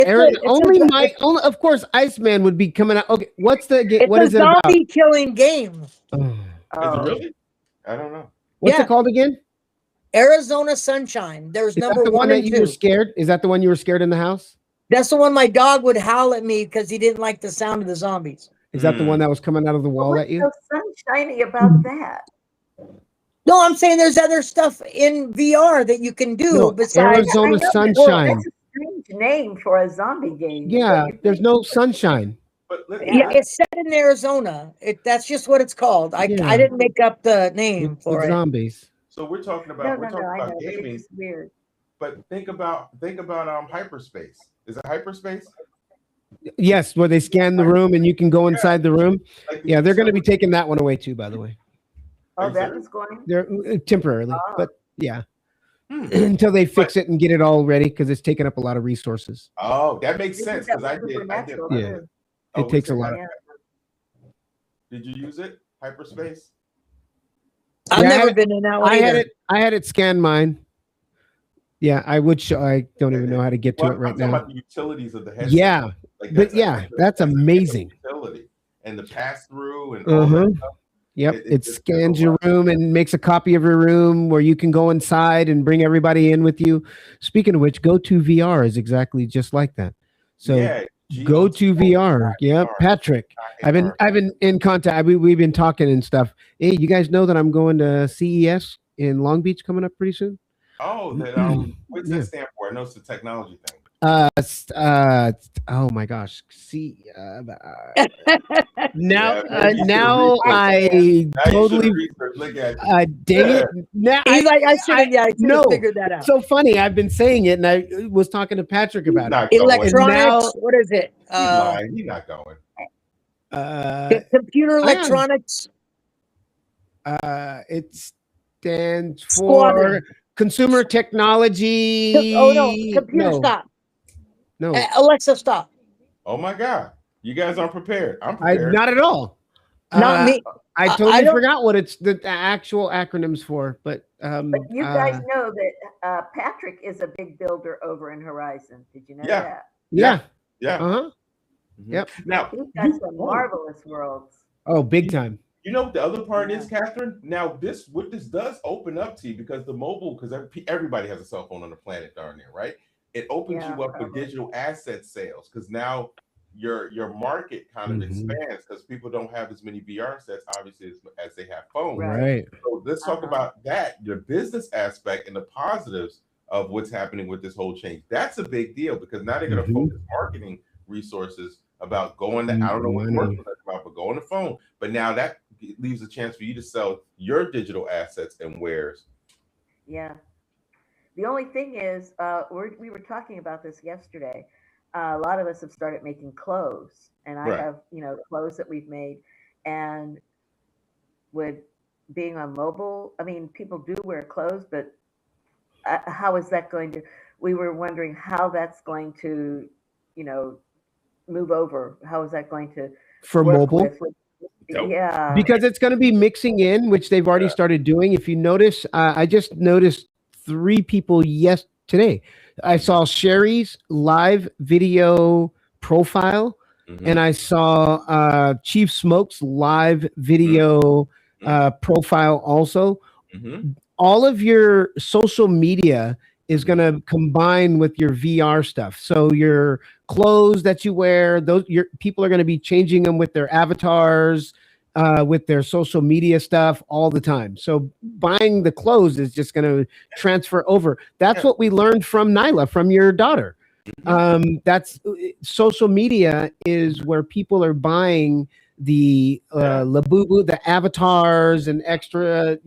of course, Iceman would be coming out. Okay, what's the game? What is it about? Zombie killing game. Is it really? I don't know. What's it called again? Arizona Sunshine. There's number the 1 that and you 2. were scared? Is that the one you were scared in the house? That's the one my dog would howl at me because he didn't like the sound of the zombies. Is that the one that was coming out of the wall at you? What's so sunshiny about that? No, I'm saying there's other stuff in VR that you can do besides Arizona Sunshine. That's a strange name for a zombie game. Yeah, there's no sunshine. But it's set in Arizona. That's just what it's called. I didn't make up the name for it. Zombies. So we're talking about about gaming. It's weird. But think about hyperspace. Is it hyperspace? Yes, where they scan the room and you can go inside the room. Yeah, they're going to be taking that one away too, by the way. Oh, that is going. They're temporarily, but yeah, until they fix it and get it all ready because it's taking up a lot of resources. Oh, that makes sense because I did. Yeah, it takes a lot. Did you use it? Hyperspace? I've Yeah, never been in that one either. I had it scan mine. Yeah, I would show. I don't even know how to get to it right I'm talking now. about the utilities of the headset. Yeah, Like but yeah, that's amazing. Utility and the pass through and all Uh-huh. that stuff. Yep, it there's scans a your lot. room and makes a copy of your room where you can go inside and bring everybody in with you. Speaking of which, Go To VR is exactly just like that. So Yeah, Go To VR. Yeah, Patrick. I've been in contact. We've been talking and stuff. Hey, you guys know that I'm going to CES in Long Beach coming up pretty soon? Oh, that what's Yeah. that stand for? I know it's a technology thing. Oh my gosh. Now, Yeah, maybe you should now research. I Now you should totally research. Look at you. dang Yeah. it. Now He's like, I should have no, figured that out. it's so funny. I've been saying it, and I was talking to Patrick He's about it. not going. Electronics. What is it? He's lying. He's not going. Computer electronics. It stands for Squadron. Consumer Technology. Oh no, computer stop. No, Alexa, stop. Oh my God, you guys aren't prepared. I'm prepared. not at all. Not me. I totally forgot what it's the actual acronyms for, but you guys know that Patrick is a big builder over in Horizon. Did you know that? Yeah. Mm-hmm. Yep. Now he's got some marvelous worlds. Oh, big time. You know what the other part is, Catherine? Now what this does open up to you, because the mobile, because everybody has a cell phone on the planet darn near, right? It opens you up for digital asset sales, because now your market kind of expands, because people don't have as many VR sets, obviously, as they have phones. Right. So let's talk about that, the business aspect and the positives of what's happening with this whole change. That's a big deal, because now they're going to focus marketing resources about going to, I don't know what commercial that's about, but go on the phone. But now that leaves a chance for you to sell your digital assets and wares. Yeah. The only thing is, we were talking about this yesterday. A lot of us have started making clothes, and I have, clothes that we've made. And with being on mobile, I mean, people do wear clothes, but how is that going to? We were wondering how that's going to, move over. How is that going to for mobile? Yeah, because it's going to be mixing in, which they've already started doing. If you notice, I just noticed 3 people today. I saw Sherry's live video profile, and I saw Chief Smoke's live video profile also. All of your social media is going to combine with your VR stuff. So your clothes that you wear, your people are going to be changing them with their avatars, with their social media stuff all the time. So buying the clothes is just going to transfer over. That's what we learned from Nyla, from your daughter. That's social media is where people are buying the Labubu, the avatars and extra,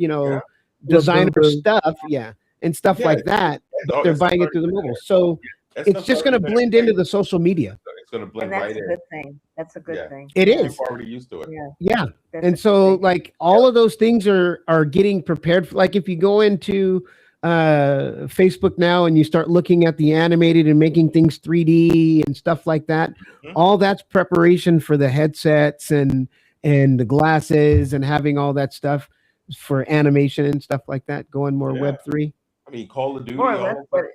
designer stuff. Yeah. And stuff like that, but they're buying it through the mobile. So it's just going to blend into the social media. It's going to blend and that's right in. a good thing. That's a good thing. It is. People are already used to it. Yeah. And so like all of those things are getting prepared for, like if you go into Facebook now and you start looking at the animated and making things 3D and stuff like that, all that's preparation for the headsets and the glasses and having all that stuff for animation and stuff like that, going more Web3. I mean, Call of Duty,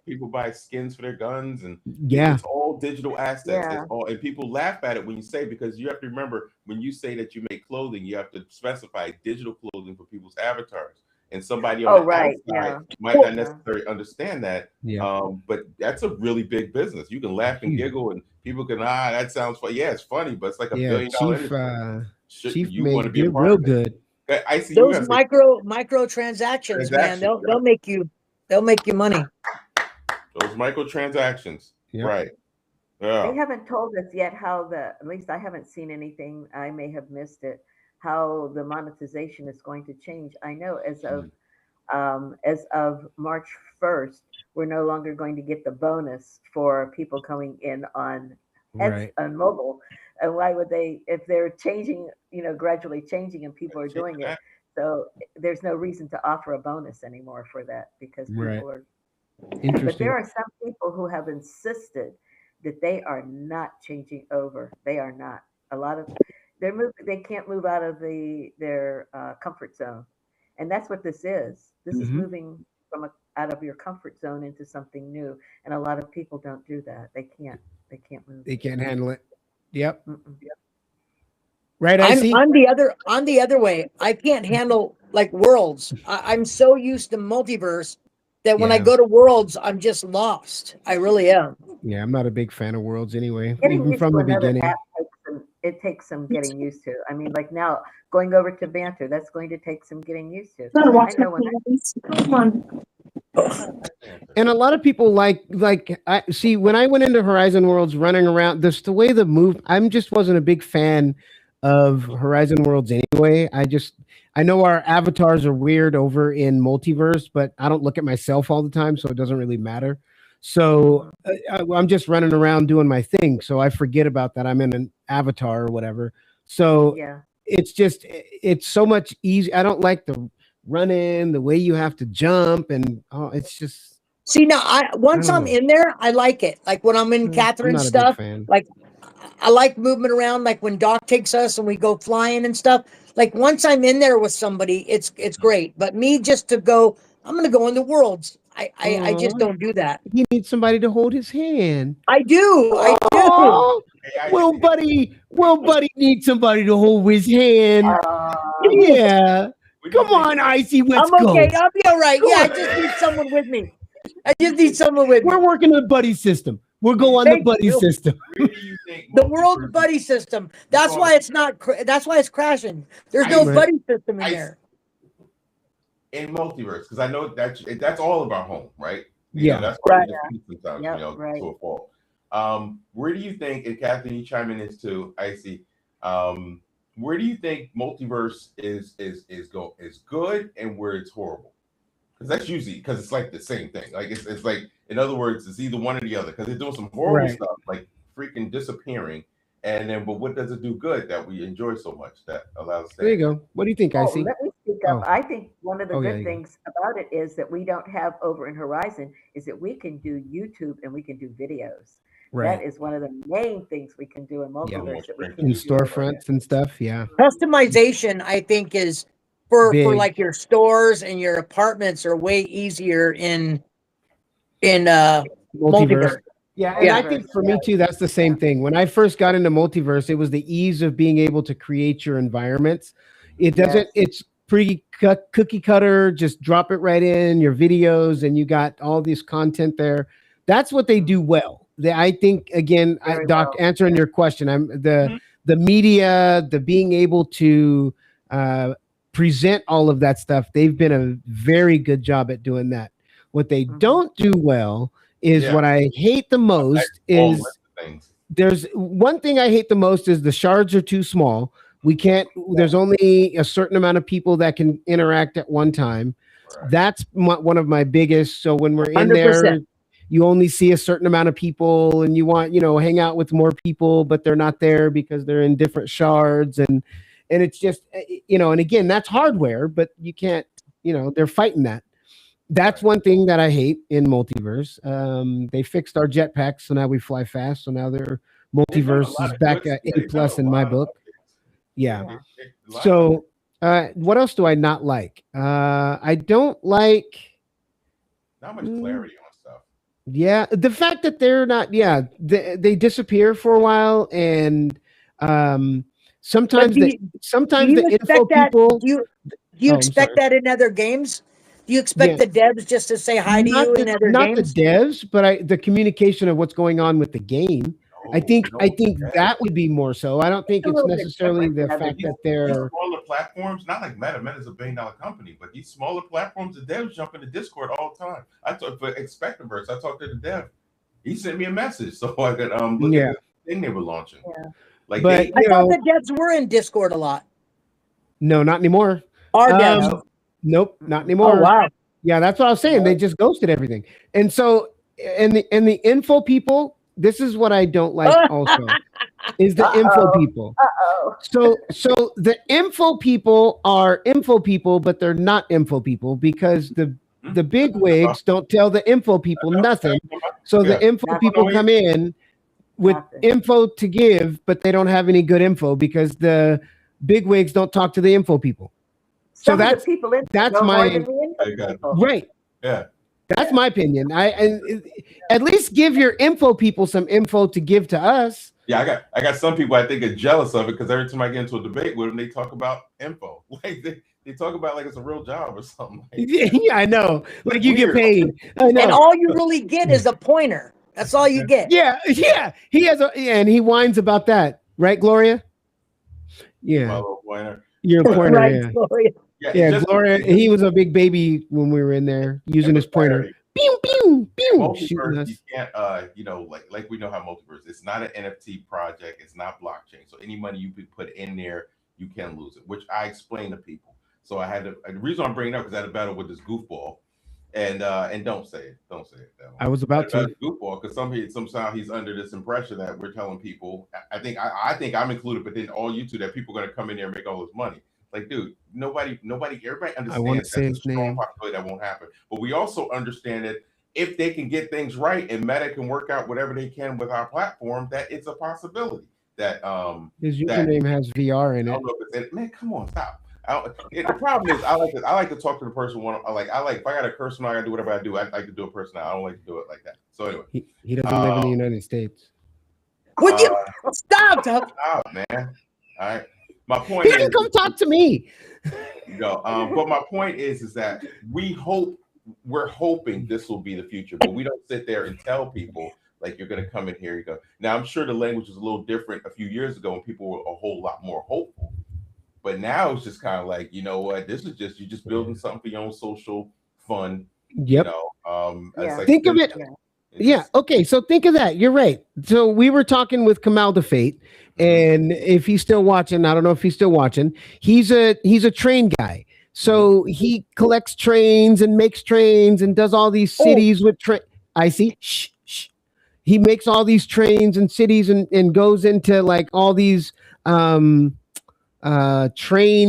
people buy skins for their guns, and it's all digital assets. It's all, and people laugh at it when you say, because you have to remember, when you say that you make clothing, you have to specify digital clothing for people's avatars. And somebody on the outside might not necessarily understand that. But that's a really big business. You can laugh and giggle, and people can, that sounds funny. Yeah, it's funny, but it's like $1 billion industry. Chief you want to be a part real of it? Good. I see those micro transactions, man. They'll make you money. Those microtransactions, right? They haven't told us yet how at least I haven't seen anything. I may have missed it. How the monetization is going to change. I know as of March 1st, we're no longer going to get the bonus for people coming in on mobile. And why would they, if they're changing, gradually changing, and people are doing it? So there's no reason to offer a bonus anymore for that, because people are. But there are some people who have insisted that they are not changing over. They are not. A lot of they can't move out of their comfort zone, And that's what this is. This is Mhm. moving from out of your comfort zone into something new. And a lot of people don't do that. They can't. They can't move. They can't handle it. Yep. Mm-mm. Right, I see. I'm the other way. I can't handle like worlds. I'm so used to multiverse that when I Yeah. go to worlds, I'm just lost. I really am. Yeah, I'm not a big fan of worlds anyway, Getting even used from to the another beginning. app takes some getting used to. I mean, like now going over to Banter, that's going to take some getting used to. I know when Come on. And a lot of people like I see when I went into Horizon Worlds running around, this the way the move. I'm just wasn't a big fan of Horizon Worlds anyway. I know our avatars are weird over in Multiverse, but I don't look at myself all the time, so it doesn't really matter. So I'm just running around doing my thing, so I forget about that. I'm in an avatar or whatever. So yeah. it's so much easy. I don't like the run in, the way you have to jump, and it's just See now, once don't I'm know. in there, I like it. Like when I'm in I'm Catherine's not a big stuff, fan. like I like moving around. Like when Doc takes us and we go flying and stuff. Like once I'm in there with somebody, it's great. But me just to go, I'm gonna go in the worlds. I just Aw, don't do that. he needs somebody to hold his hand. I do. I do. Oh, AI will buddy need somebody to hold his hand? Yeah. What do you Come think? on, Icy, let's I'm okay. go. I'll be all right. Come Yeah, I on. just need someone with me. I just need someone with me. We're working the buddy system. We'll go on the Thank buddy you. system. Where do you think The world Multiverse- buddy system. That's why it's not. That's why it's crashing. There's no Right. buddy system in I- there. in Multiverse? Because I know that's all of our home, right? Yeah. That's why Right. we just sometimes, Yep, right. to a fault. Where do you think, and Catherine, you chime in this too, Icy, where do you think Multiverse is good and where it's horrible? Because that's usually because it's like the same thing. Like it's like, in other words, it's either one or the other. Because they're doing some horrible Right. stuff, like freaking disappearing, and then but what does it do good that we enjoy so much that allows us to There you go. What do you think, Oh, Icy? let me speak up. Oh. I think one of the Oh, yeah, good you go. things about it is that we don't have over in Horizon is that we can do YouTube and we can do videos. Right. That is one of the main things we can do in Multiverse that we In can In do over storefronts and stuff. Yeah. Customization, I think, is for Big. like your stores and your apartments are way easier in multiverse. Yeah, and Yeah. I think for me too, that's the same thing. When I first got into Multiverse, it was the ease of being able to create your environments. It doesn't, Yes. it's pretty cookie cutter, just drop it right in your videos and you got all this content there. That's what they do well. I think again, Very Doc, well. answering your question, I'm the media, the being able to present all of that stuff. They've been a very good job at doing that. What they don't do well is Yeah. what I hate the most All is list of things. there's one thing I hate the most is the shards are too small. We can't, there's only a certain amount of people that can interact at one time. Right. That's one of my biggest. So when we're in 100%. there, you only see a certain amount of people and you want, hang out with more people, but they're not there because they're in different shards. And it's just, and again, that's hardware, but you can't, they're fighting that. That's one thing that I hate in Multiverse. They fixed our jetpacks, so now we fly fast. So now their Multiverse is back at A+ in my book. Yeah. So what else do I not like? I don't like Not much clarity on stuff. Yeah, the fact that they're not. Yeah, they disappear for a while, and sometimes Do you the info expect that? people. Do you I'm expect sorry. that in other games? Do you expect Yeah. the devs just to say hi to you in other not games? the devs, but the communication of what's going on with the game. I think that would be more so. I don't think It's a it's little bit necessarily the different. fact that These they're. smaller platforms, not like Meta. Meta's a $1 billion company, but these smaller platforms, the devs jump into Discord all the time. I talked for Expectaverse. I talked to the dev. He sent me a message so I could look at the thing they were launching. Yeah. Like, But they, I thought the devs were in Discord a lot. No, not anymore. Our devs. Nope, not anymore. Oh wow. Yeah, that's what I was saying. They just ghosted everything. And so, and the info people, this is what I don't like also, is the info people. So the info people are info people, but they're not info people because the big wigs don't tell the info people nothing. So the info people come in with info to give, but they don't have any good info because the big wigs don't talk to the info people. So Some of the people in there know more than the info people. Right. Yeah. That's my opinion. At least give your info people some info to give to us. Yeah, I got some people I think are jealous of it because every time I get into a debate with them, they talk about info. Like they talk about like it's a real job or something. Like Yeah, I know. Like you get paid. I know. And all you really get is a pointer. That's all you get. Yeah. He has and he whines about that, right, Gloria? Yeah. my little pointer. Your pointer, Right, yeah. Gloria. Yeah, Gloria. He was a big baby when we were in there using his pointer. Pew, pew, pew. Multiverse, you can't, like we know how Multiverse. It's not an NFT project. It's not blockchain. So any money you put in there, you can lose it, which I explain to people. So I had to. The reason I'm bringing it up because I had a battle with this goofball, and don't say it. I was about to goofball because somehow he's under this impression that we're telling people. I think I'm included, but then all you two that people are going to come in there and make all this money. Like, dude, everybody understands I want to say his name. Possibility that won't happen. But we also understand that if they can get things right and Meta can work out whatever they can with our platform, that it's a possibility that his username has VR in it. Man, come on, stop. The problem is I like to talk to the person if I got a person, I gotta do whatever I do. I like to do a person. I don't like to do it like that. So anyway, he doesn't live in the United States. Would you stop, man? All right. My point he didn't come talk to me. But my point is that we're hoping this will be the future, but we don't sit there and tell people like you're going to come in here. You go. Now I'm sure the language was a little different a few years ago when people were a whole lot more hopeful, but now it's just kind of like, you know what? This is you're just building something for your own social fun. Yep. Like think of it. Yeah. Okay. So think of that. You're right. So we were talking with Kamal the Fate, and if he's still watching, I don't know if he's still watching. He's a train guy. So he collects trains and makes trains and does all these cities with train. I see. Shh. He makes all these trains and cities and goes into like all these train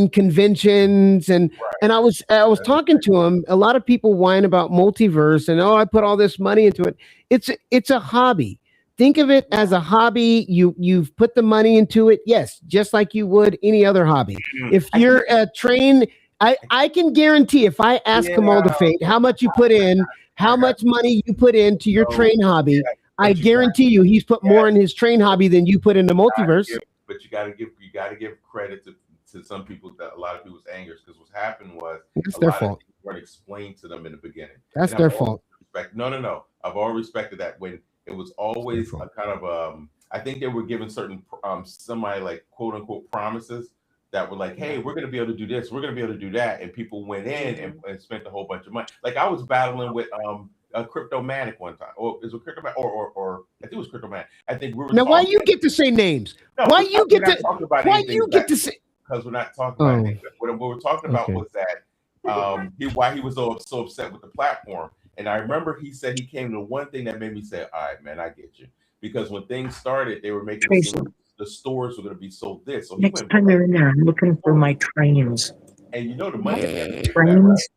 conventions and I was talking to him. A lot of people whine about Multiverse and I put all this money into it. It's a hobby. Think of it as a hobby. You've put the money into it, yes, just like you would any other hobby. If you're a train, I can guarantee if I ask Kamal the Fate how much you put in, how much money you put into your train hobby, I guarantee you he's put more in his train hobby than you put into Multiverse. But you got to give credit to some people, that a lot of people's angers, because what happened was it's their fault. Weren't explained to them in the beginning. That's their fault. No. I've always respected that when it was always a kind of I think they were given certain semi like quote unquote promises that were like, hey, we're going to be able to do this, we're going to be able to do that, and people went in and spent a whole bunch of money. Like I was battling with a Cryptomanic one time, or is it Cryptomanic, or I think it was Cryptomanic. I think we were. Now, why you get to say names? No, why you get to? Why you get to say? Because we're not talking about anything. What we were talking about was that why he was so upset with the platform. And I remember he said he came to one thing that made me say, all right, man, I get you. Because when things started, they were making the stores were going to be sold this. So next time they're in there, I'm looking for my trains. And you know the money. Trains.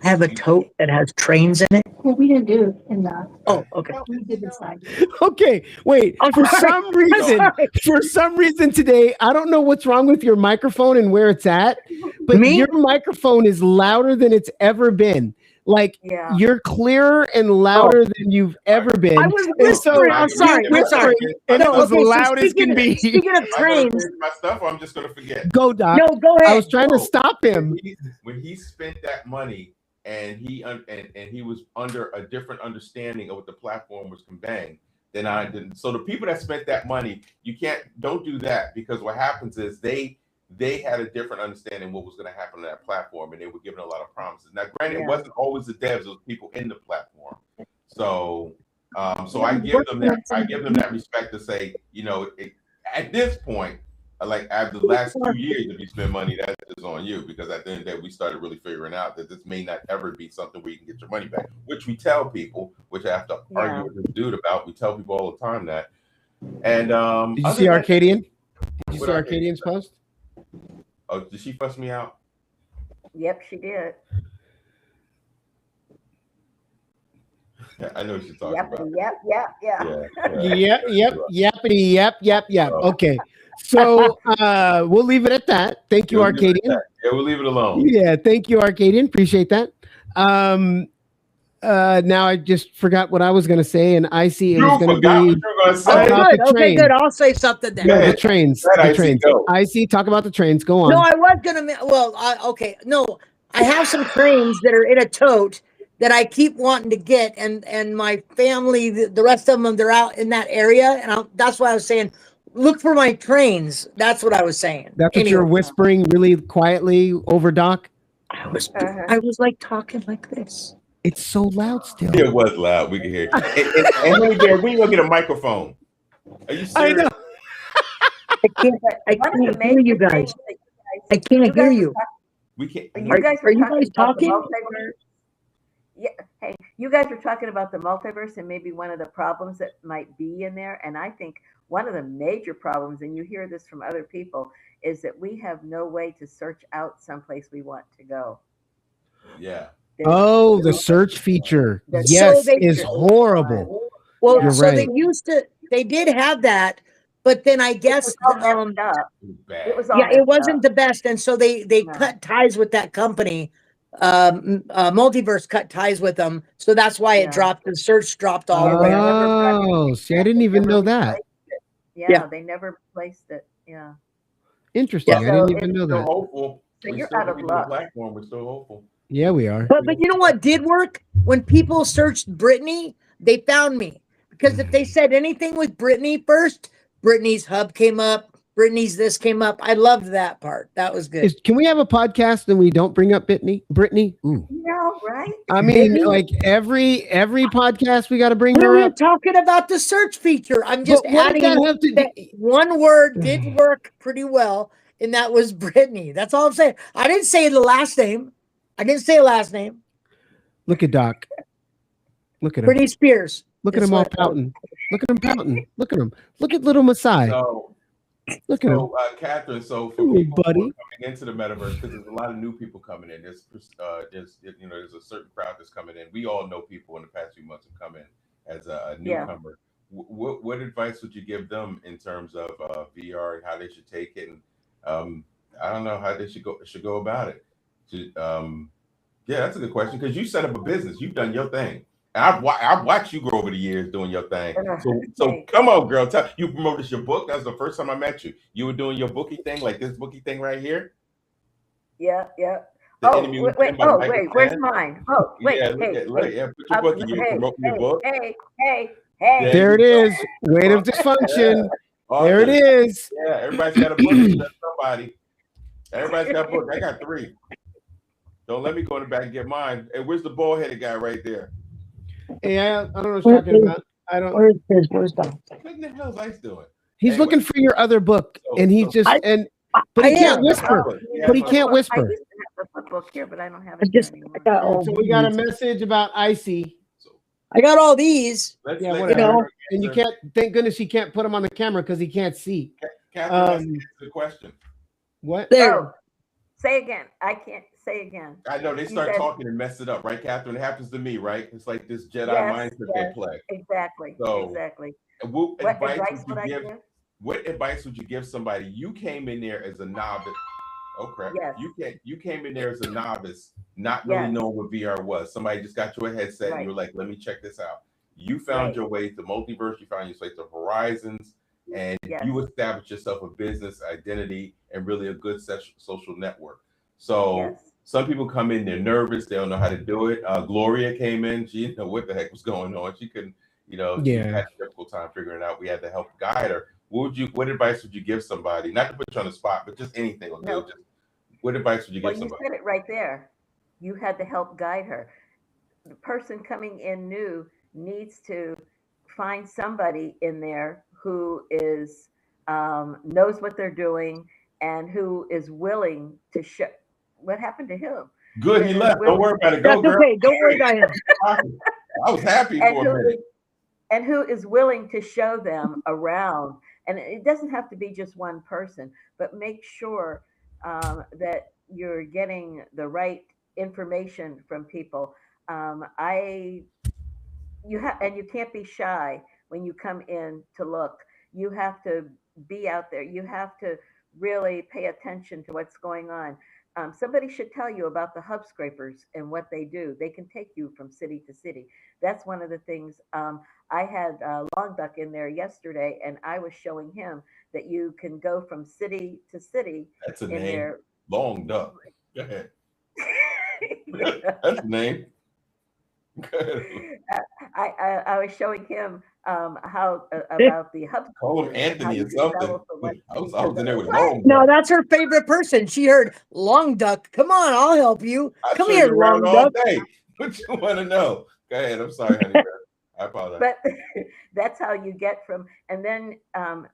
I have a tote that has trains in it. Well, we didn't do it in the. Oh, okay. We did inside. Okay, wait. For some reason today, I don't know what's wrong with your microphone and where it's at, but your microphone is louder than it's ever been. Like you're clearer and louder than you've ever been. I was whispering. I'm sorry. And it was loud as can be. Speaking of trains, my stuff, or I'm just gonna forget. Go, Doc. No, go ahead. I was trying to stop him. When he spent that money. And he was under a different understanding of what the platform was conveying than I did. So the people that spent that money, don't do that, because what happens is they had a different understanding of what was going to happen on that platform, and they were given a lot of promises. Now, granted, it wasn't always the devs; it was people in the platform. So, I give them that respect to say, at this point. Like after the last 2 years, if you spend money, that is on you, because at the end of the day, we started really figuring out that this may not ever be something where you can get your money back, which we tell people, which I have to argue with this dude about. We tell people all the time that. And did you see Arcadian? Did you see Arcadian's post? Oh, did she fuss me out? Yep, she did. I know what you're talking about. Yep. Okay. So we'll leave it at that. Thank you, Arcadian. Yeah, we'll leave it alone. Yeah, thank you, Arcadian. Appreciate that. Now I just forgot what I was going to say, and I see it was going to be Okay, good. I'll say something then. No, the trains. I see. Talk about the trains. Go on. No, I was going to. Well, okay. No, I have some trains that are in a tote that I keep wanting to get, and my family, the rest of them, they're out in that area, and that's why I was saying, look for my trains. That's what I was saying. That's what you're whispering really quietly over Doc. I was like talking like this. It's so loud still. It was loud. We can hear. And HoneyBear, we gonna get a microphone. Are you serious? I know. I can't hear you guys. I can't hear you. We can't. Are you guys talking? Yeah. Hey, you guys were talking about the multiverse and maybe one of the problems that might be in there. And I think one of the major problems, and you hear this from other people, is that we have no way to search out someplace we want to go. Yeah. The search feature, yes, is horrible. Well, they did have that, but then I guess it wasn't the best, and so they cut ties with that company. Multiverse cut ties with them, so that's why it dropped. The search dropped all the way. Oh, see, I didn't even know that. Yeah, they never replaced it. Yeah, interesting. I didn't even know that. Hopeful. So you're out of luck. Platform. We're still hopeful. Yeah, we are. But you know what did work? When people searched Brittany, they found me. Because if they said anything with Brittany first, Brittany's hub came up, Brittany's this came up. I loved that part. That was good. Can we have a podcast and we don't bring up Brittany? Ooh. No, right? I mean, like every podcast we got to bring her We're up. talking about the search feature. I'm just adding that one word did work pretty well, and that was Brittany. That's all I'm saying. I didn't say the last name. Look at Doc. Look at him. Brittany Spears. Look at him all pouting. Look at him pouting. Look at him. Look at little Messiah. Look at him. Catherine, so for people coming into the metaverse, because there's a lot of new people coming in. There's a certain crowd that's coming in. We all know people in the past few months have come in as a newcomer. What advice would you give them in terms of VR and how they should take it? And I don't know how they should go about it. That's a good question, because you set up a business. You've done your thing. And I've watched you grow over the years doing your thing. So come on, girl. You promoted your book. That was the first time I met you. You were doing your bookie thing, like this bookie thing right here. Yeah. Wait. Where's mine? Oh, wait. Put your book in. You promote your book. Hey. There it is. Weight of dysfunction. There it is. Yeah, everybody's got a book. Somebody. Everybody's got a book. I got 3. Don't let me go in the back and get mine. Hey, where's the bald-headed guy right there? Hey, I don't know what you're talking about. I don't. Where's Doc? What the hell is Ice doing? He's looking for your other book, and he just but he can't whisper. But he can't whisper. I used to have the book here, but I don't have it anymore. So we got a message about Icy. I got all these. Whatever. And you can't. Thank goodness he can't put them on the camera because he can't see. Catherine, that's the question. What? There. Say again. I can't say again. I know they start talking and mess it up, right, Catherine? It happens to me, right? It's like this Jedi mindset they play. Exactly. What advice would you give somebody? You came in there as a novice. Oh crap! Yes. You came in there as a novice, not really knowing what VR was. Somebody just got you a headset and you're like, "Let me check this out." You found your way to Multiverse. You found your way to Horizons, and you established yourself a business identity and really a good social network. So some people come in, they're nervous, they don't know how to do it. Gloria came in, she didn't know what the heck was going on. She couldn't, she had a difficult time figuring it out. We had to help guide her. What advice would you give somebody? Not to put you on the spot, but just anything will do. What advice would you give somebody? You said it right there. You had to help guide her. The person coming in new needs to find somebody in there who is knows what they're doing and who is willing to show. What happened to him? Good, he left. Don't worry about it. Go, girl. Okay. Don't worry about him. I was happy for a minute. And who is willing to show them around. And it doesn't have to be just one person, but make sure that you're getting the right information from people. I you can't be shy when you come in to look. You have to be out there. You have to really pay attention to what's going on. Somebody should tell you about the hub scrapers and what they do. They can take you from city to city. That's one of the things. I had Long Duck in there yesterday, and I was showing him that you can go from city to city. That's a in name. There. Long Duck. Go ahead. That's the name. I was showing him how about the hub. Call him Anthony or something. I was in there with What? Long No, Duck. that's her favorite person. She heard Long Duck. Come on, I'll help you. I'll Come show here, you around Long all Duck. day. What you want to know? Go ahead. I'm sorry, honey. I apologize. But that's how you get from, and then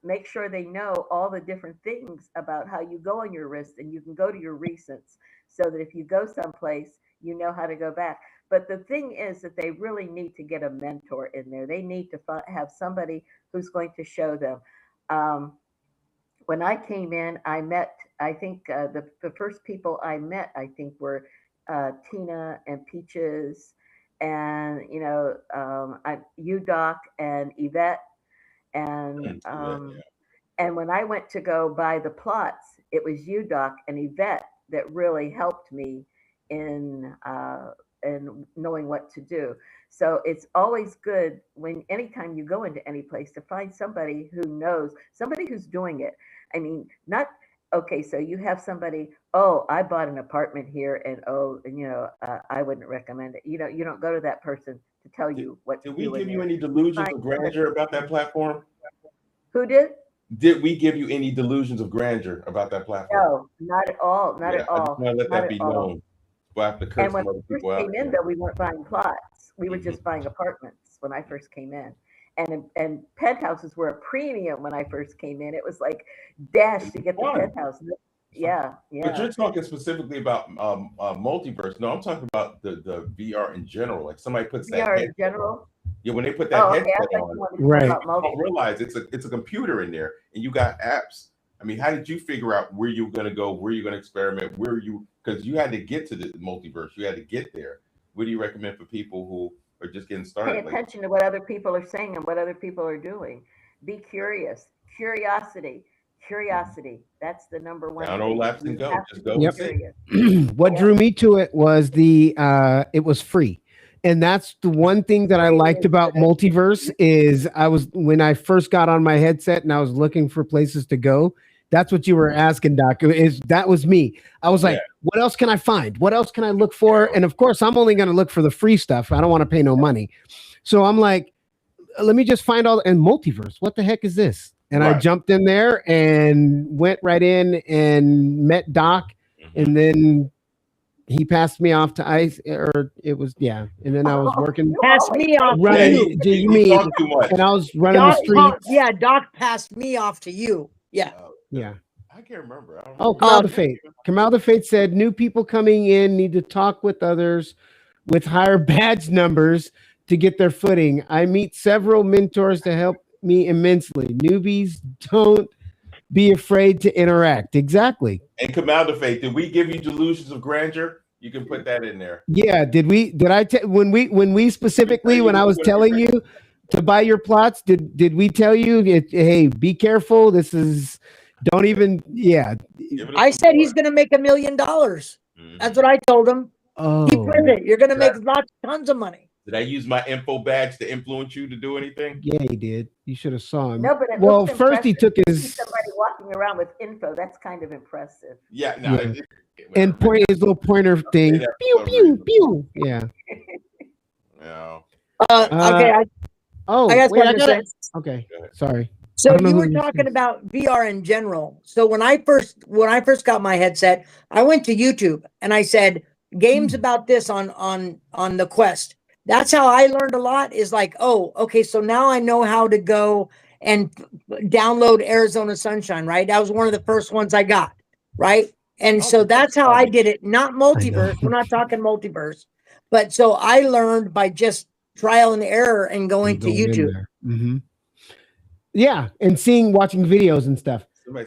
make sure they know all the different things about how you go on your wrist, and you can go to your recents so that if you go someplace, you know how to go back. But the thing is that they really need to get a mentor in there. They need to have somebody who's going to show them. When I came in, I met, I think the first people I met, I think were Tina and Peaches and, you, Doc, and Yvette. And and when I went to go buy the plots, it was you, Doc, and Yvette that really helped me in knowing what to do. So it's always good when anytime you go into any place to find somebody who knows, somebody who's doing it. I mean, not okay. So you have somebody. Oh, I bought an apartment here, and I wouldn't recommend it. You don't go to that person to tell you what to do. Did we give you any delusions of grandeur about that platform? Who did? Did we give you any delusions of grandeur about that platform? No, not at all. Not at all. I just want to let that be known. We'll have to curse And when some other we first people out. came in, though, we weren't buying plots. We were just buying apartments when I first came in. And penthouses were a premium when I first came in. It was like dash to get the penthouse. Yeah. But you're talking specifically about multiverse. No, I'm talking about the VR in general. Like somebody puts that VR in general. Yeah, when they put that headset on, right? You don't realize it's a computer in there, and you got apps. I mean, how did you figure out where you were going to go, where you're going to experiment, because you had to get to the multiverse, you had to get there. What do you recommend for people who are just getting started? Pay attention to what other people are saying and what other people are doing. Be curious. Curiosity. That's the number one. Down old laps and go. Just go. Yep. What drew me to it was it was free. And that's the one thing that I liked about Multiverse is when I first got on my headset and I was looking for places to go. That's what you were asking, Doc. That was me. I was like, what else can I find? What else can I look for? And of course, I'm only going to look for the free stuff. I don't want to pay no money. So I'm like, let me just find all. And Multiverse, what the heck is this? And I jumped in there and went right in and met Doc. And then he passed me off to Ice, or it was, and then I was working. Passed me off running, to you. You mean, and I was running the streets. Doc passed me off to you. Yeah. I can't remember. Cloud of Fate. Kamal the Fate said new people coming in need to talk with others with higher badge numbers to get their footing. I meet several mentors to help me immensely. Newbies, don't be afraid to interact. Exactly. And Kamal the Fate, did we give you delusions of grandeur? You can put that in there. Yeah. When we specifically, when I was telling you to buy your plots, did we tell you, hey, be careful. This is, don't even, I said he's going to make $1 million. That's what I told him. Oh, he printed it. You're going to make tons of money. Did I use my info badge to influence you to do anything? Yeah, he did. You should have saw him. No, but first he took his somebody walking around with info. That's kind of impressive. Yeah, no. And point his little pointer thing. Pew pew pew. Yeah. No. Okay. I got okay. Sorry. So you were talking about VR in general. So when I first got my headset, I went to YouTube and I said games about this on the Quest. That's how I learned a lot. Is like, oh, okay, so now I know how to go and download Arizona Sunshine. Right, that was one of the first ones I got. Right, and so that's how I did it. Not Multiverse. We're not talking Multiverse, but so I learned by just trial and error and going to YouTube. Yeah, and watching videos and stuff.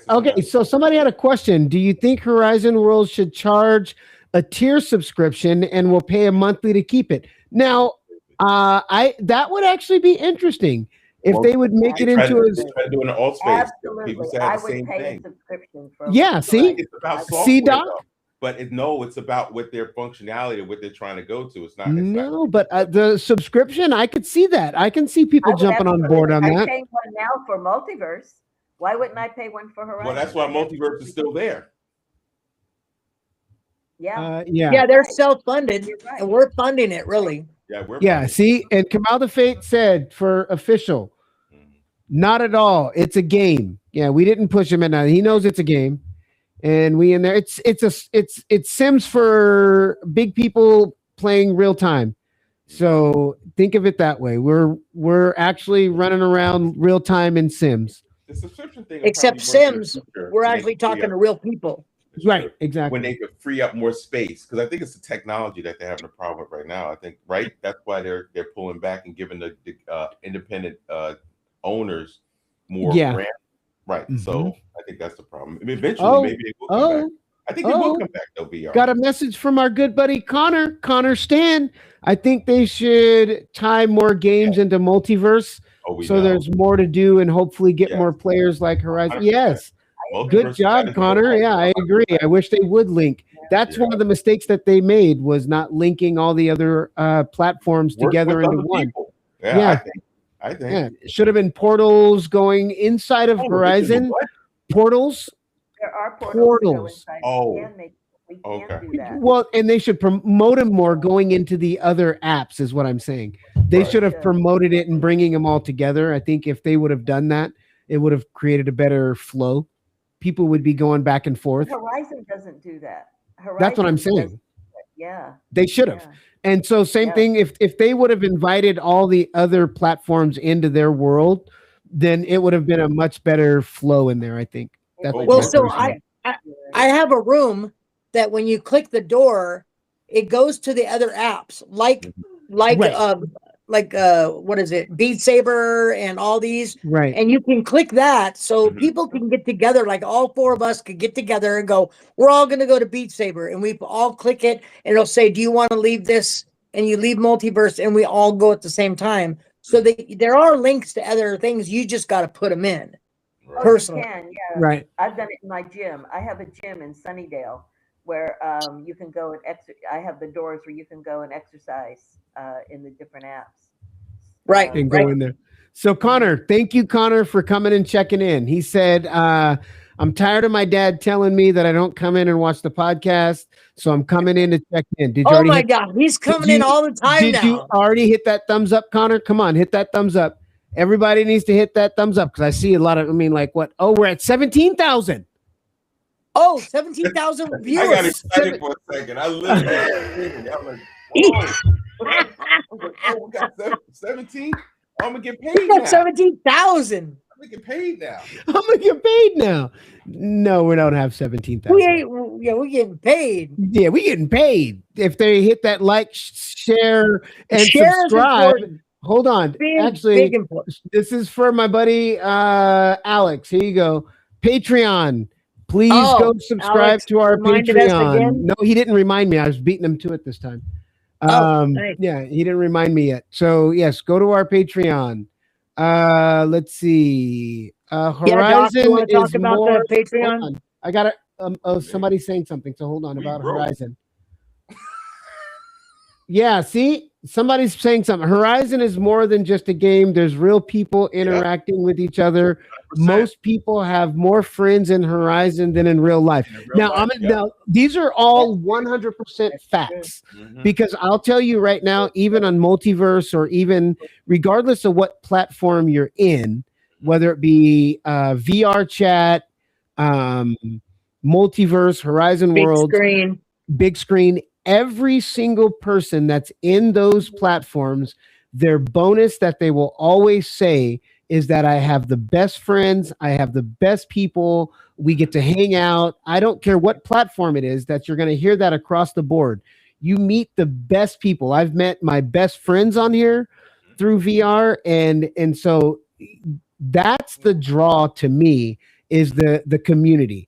Okay, so somebody had a question. Do you think Horizon Worlds should charge a tier subscription and will pay a monthly to keep it? Now, That would actually be interesting if they would make it into a. Try to do an alt space. Absolutely. People say I the would same pay thing. a subscription for. Yeah, see? It's about See, software, Doc? though. But it's about what their functionality, what they're trying to go to. It's not. No, but the subscription, I could see that. I can see people jumping on board on I'm that. paying one now for Multiverse. Why wouldn't I pay one for Horizon? Well, that's why Multiverse is still there. Yeah. Yeah, they're self-funded, right. and we're funding it, really. Yeah, see, and Kamal the Fate said for official, not at all. It's a game. Yeah, we didn't push him in. He knows it's a game, and we in there. It's Sims for big people playing real time. So think of it that way. We're actually running around real time in Sims. The subscription thing. Except Sims, we're actually talking to real people. Right, exactly. When they could free up more space, because I think it's the technology that they're having a problem with right now. I think, right? That's why they're pulling back and giving the independent owners more grant. Right. Mm-hmm. So I think that's the problem. I mean, eventually, maybe it will come back. I think it will come back, though, VR. Got a message from our good buddy Connor Stan. I think they should tie more games into Multiverse there's more to do and hopefully get more players like Horizon. 100%. Yes. Good job, Connor. Yeah, I agree. I wish they would link. That's one of the mistakes that they made, was not linking all the other platforms together into one. People. Yeah. I think. Yeah. It should have been portals going inside of Horizon. Portals. There are portals. We can okay. do that. Well, and they should promote them more going into the other apps is what I'm saying. They should have promoted it and bringing them all together. I think if they would have done that, it would have created a better flow. People would be going back and forth. Horizon doesn't do that. That's what I'm saying. Yeah. They should have. Yeah. And so same thing, if they would have invited all the other platforms into their world, then it would have been a much better flow in there, I think. Well, so I have a room that when you click the door, it goes to the other apps like what is it, Beat Saber and all these, right? And you can click that so people can get together, like all four of us could get together and go, we're all going to go to Beat Saber, and we all click it and it'll say, do you want to leave this? And you leave Multiverse and we all go at the same time. So there are links to other things, you just got to put them in personally. Right. I've done it in my gym. I have a gym in Sunnydale where you can go and I have the doors where you can go and exercise in the different apps. Right. And go in there. So Connor, thank you, Connor, for coming and checking in. He said, I'm tired of my dad telling me that I don't come in and watch the podcast. So I'm coming in to check in. Did you already my God. He's coming in all the time now. Did you already hit that thumbs up, Connor? Come on, hit that thumbs up. Everybody needs to hit that thumbs up because I see a lot of, what? Oh, we're at 17,000. Oh, 17,000 viewers. I got excited for a second. I literally I'm like, whoa. We got 17? I'm going to get paid now. 17,000. I'm going to get paid now. I'm going to get paid now. No, we don't have 17,000. We're getting paid. Yeah, we're getting paid. If they hit that like, share, and subscribe. Hold on. Actually, this is for my buddy Alex. Here you go. Patreon. Please go subscribe Alex to our Patreon. No, he didn't remind me. I was beating him to it this time. Nice. Yeah, he didn't remind me yet. So yes, go to our Patreon. Let's see. Horizon Doc, is more. The Patreon? I got it. Somebody's saying something. So hold on about Horizon. Yeah, see, somebody's saying something. Horizon is more than just a game. There's real people interacting with each other. 100%. Most people have more friends in Horizon than in real life. Now, these are all 100% facts because I'll tell you right now, even on Multiverse or even regardless of what platform you're in, whether it be VR chat, Multiverse, Horizon Worlds, big screen, every single person that's in those platforms, their bonus that they will always say is that I have the best friends, I have the best people, we get to hang out. I don't care what platform it is, that you're going to hear that across the board. You meet the best people. I've met my best friends on here through VR, and so that's the draw to me, is the community.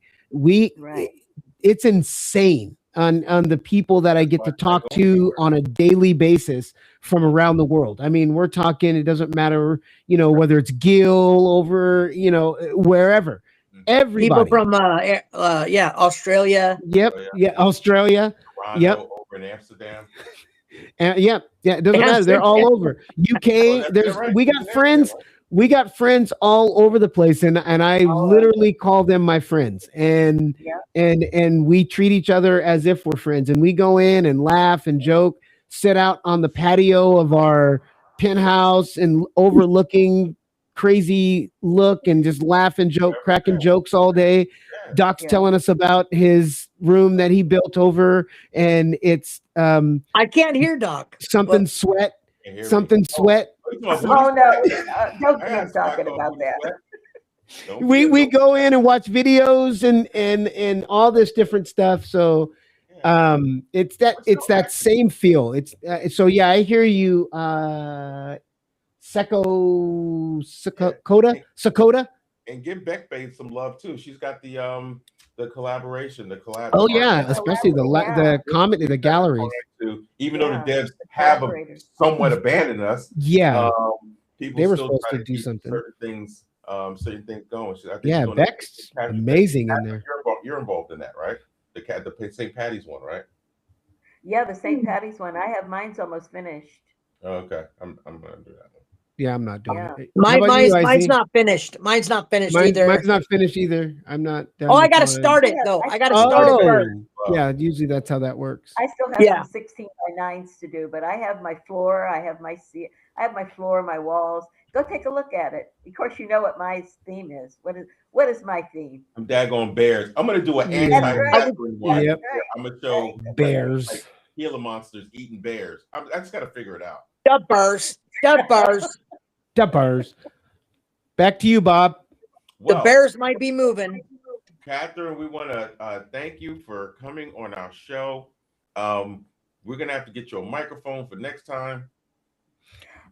It's insane. on the people that I get to talk to on a daily basis from around the world. I mean, we're talking, it doesn't matter, whether it's Gil over, wherever. Everybody. People from Australia. Yep. Yeah. Australia. Toronto, Yep. over in Amsterdam. Yeah. It doesn't matter. They're all over. UK. We got friends. We got friends all over the place, and I literally call them my friends, and we treat each other as if we're friends, and we go in and laugh and joke, sit out on the patio of our penthouse and overlooking crazy look and just laugh and joke, cracking jokes all day. Doc's telling us about his room that he built over, and it's I can't hear Doc. Something sweat. Oh no, don't be talking about that. We go in and watch videos and all this different stuff. So it's that same feel. It's so yeah, I hear you. Sakota. And give Beck Babe some love too. She's got the collaboration, the collab. Oh yeah, especially the comment, the galleries. Even though the devs have somewhat abandoned us, people they were still supposed try to do something. Certain things going. I think Beck's amazing in there. You're involved in that, right? The St. Patty's one, right? Yeah, the St. Patty's one. I have mine's almost finished. Oh, okay, I'm gonna do that one. Yeah, I'm not doing it. Mine's not finished. Mine's not finished either. Mine's not finished either. I'm not done. I got to start it though. I got to start it first. Yeah, usually that's how that works. I still have some 16 by 9s to do, but I have my floor. I have my floor, my walls. Go take a look at it. Of course, you know what my theme is. What is my theme? I'm daggone bears. I'm gonna do an anti-Catherine one. Yep. I'm gonna show bears, like Gila monsters eating bears. I just gotta figure it out. The bears. Back to you, Bob. The bears might be moving. Catherine, we want to thank you for coming on our show. We're gonna have to get you a microphone for next time.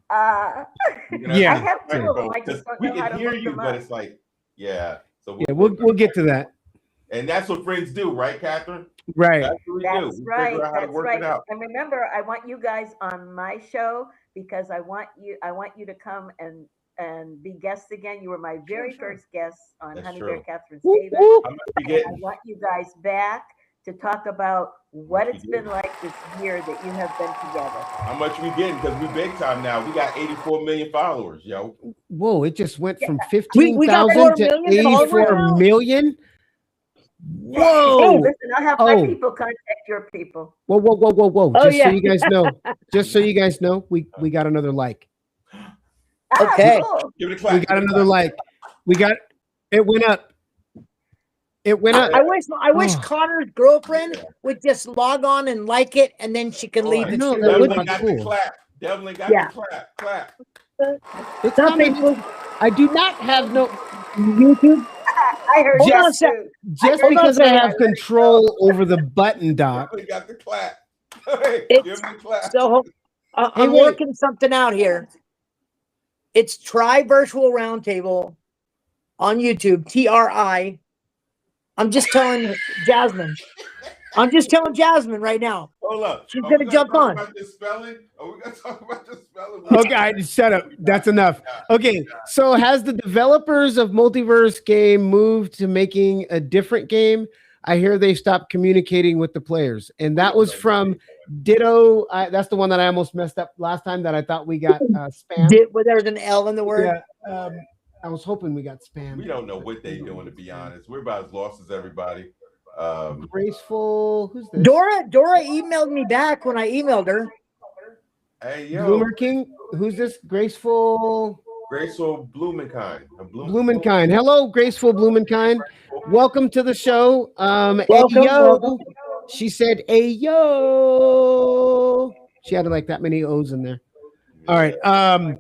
I have two of them. I just don't we know how can to hear look you, them but up. it's like, So we'll get to that. And that's what friends do, right, Catherine? Right. That's what we do. That's We right. figure out how to That's work right. it out. And remember, I want you guys on my show because I want you to come and be guests again. You were my very first guest on HoneyBear Katherine's Haven. I want you guys back to talk about what it's been like this year that you have been together. How much we getting? Because we big time now. We got 84 million followers, yo. Whoa, it just went from 15,000 to 84 million. Whoa! Hey, listen, I'll have my people contact your people. Whoa! Just so you guys know, we got another like. Okay. Cool. Give it a clap. We got another like. It went up. It went up. I wish Connor's girlfriend would just log on and like it, and then she can leave. No, it. that would be Definitely got cool. the clap. Definitely got the clap. It's coming. I do not have no YouTube. I heard just because I have control over the button, Doc. Definitely got the clap. Give me the clap. So I'm working something out here. It's Tri Virtual Roundtable on YouTube. TRI. I'm just telling Jasmine. I'm just telling Jasmine right now. Hold up. She's gonna jump on. Are we gonna talk about the spelling? Okay, shut up. That's enough. Okay, so has the developers of Multiverse game moved to making a different game? I hear they stopped communicating with the players, and that was from Ditto. That's the one that I almost messed up last time. That I thought we got spam. Where there's an L in the word. Yeah, I was hoping we got spam. We don't know what they're doing, to be honest. We're about as lost as everybody. Graceful. Who's this? Dora emailed me back when I emailed her. Hey, yo. Bloomer King. Who's this? Graceful Blumenkind. Blumenkind. Hello, Graceful Blumenkind. Welcome to the show. Welcome. She said, "Hey yo." She had like that many O's in there. All right.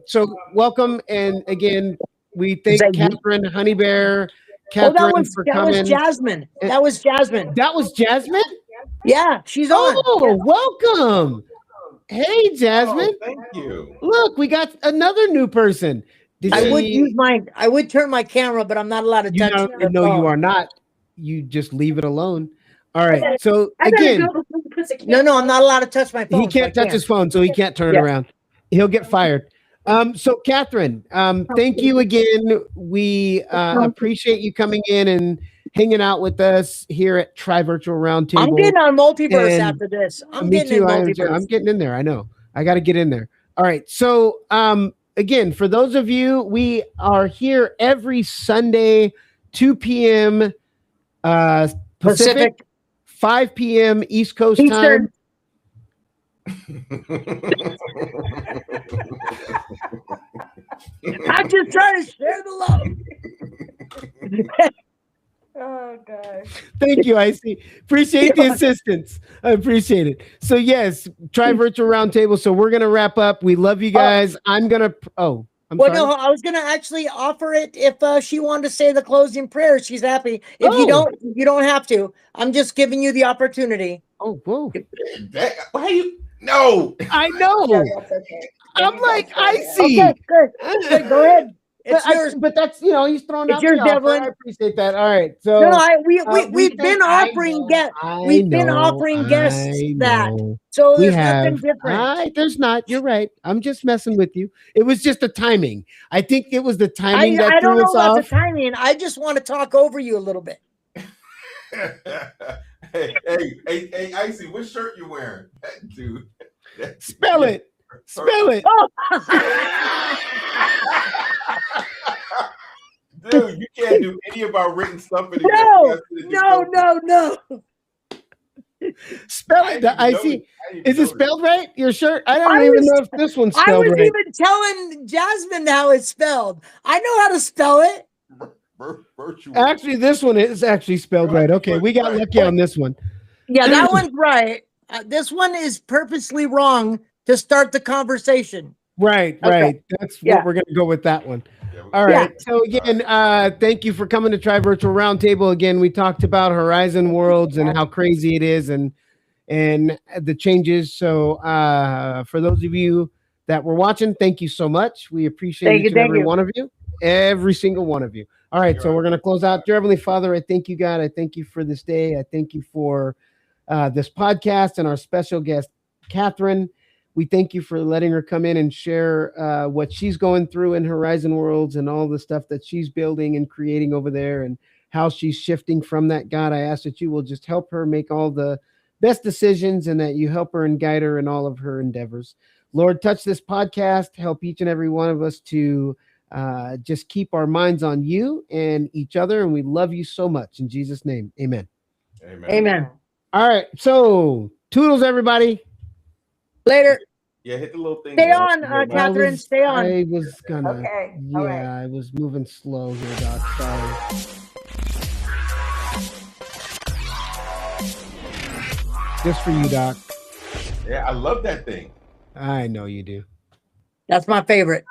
So welcome, and again, we thank Catherine, HoneyBear Katherine for coming. That was Jasmine. That was Jasmine. That was Jasmine? Yeah, she's on. Oh, welcome. Hey, Jasmine. Oh, thank you. Look, we got another new person. I would turn my camera, but I'm not allowed to touch it. No, you are not. You just leave it alone. All right. So I gotta again, go before he puts a camera. No, I'm not allowed to touch my phone. he can't touch his phone, so he can't turn it Yeah. around. He'll get fired. So Catherine, thank you again. We appreciate you coming in and hanging out with us here at Tri Virtual Roundtable. I'm getting on Multiverse And after this. I'm Me getting in too. I'm Multiverse. getting in there. I know. I got to get in there. All right. So, again, for those of you, we are here every Sunday, 2 p.m. Pacific, 5 p.m. East Coast Eastern. time. I'm just trying to share the love. Oh gosh. Thank you, Icy. Appreciate the assistance. I appreciate it. So yes, Tri Virtual Roundtable. So we're gonna wrap up. We love you guys. I'm gonna. Oh, I'm Well, sorry. no, I was gonna actually offer it if she wanted to say the closing prayer. She's happy. If you don't, you don't have to. I'm just giving you the opportunity. Oh, whoa! Why you? No, I know. No, that's okay. I'm like Icy. Okay, good. Good, go ahead. It's yours. But that's he's throwing It's out yours, the offer. Devlin. I appreciate that. All right. So No, we've been offering guests. We've been know, offering guests I that. know. So We there's have. nothing different. There's not. You're right. I'm just messing with you. It was just the timing. I think it was the timing I that don't threw know us about off. the timing. I just want to talk over you a little bit. hey, Icy, what shirt you wearing, dude? Spell it. Spell it. Dude, you can't do any of our written stuff anymore. No. Spell it. I see. Is it spelled right? Your shirt? I don't I even was- know if this one's I spelled was right. even telling Jasmine how it's spelled. I know how to spell it. Virtual. Actually, this one is actually spelled right. Okay, we got lucky on this one. Yeah, that one's right. This one is purposely wrong to start the conversation. Right. That's what we're going to go with that one. All right. So again, thank you for coming to Tri Virtual Roundtable. Again, we talked about Horizon Worlds and how crazy it is and the changes. So for those of you that were watching, thank you so much. We appreciate each and every one of you, every single one of you. All right. So we're going to close out. Dear Heavenly Father, I thank you, God. I thank you for this day. I thank you for this podcast and our special guest, Catherine. We thank you for letting her come in and share what she's going through in Horizon Worlds and all the stuff that she's building and creating over there and how she's shifting from that. God, I ask that you will just help her make all the best decisions and that you help her and guide her in all of her endeavors. Lord, touch this podcast, help each and every one of us to just keep our minds on you and each other. And we love you so much. In Jesus' name, amen. Amen. All right. So toodles, everybody. Later. Yeah, hit the little thing. Stay on, Catherine. Stay on. I was gonna. Okay. Yeah, All right. I was moving slow here, Doc. Sorry. Just for you, Doc. Yeah, I love that thing. I know you do. That's my favorite.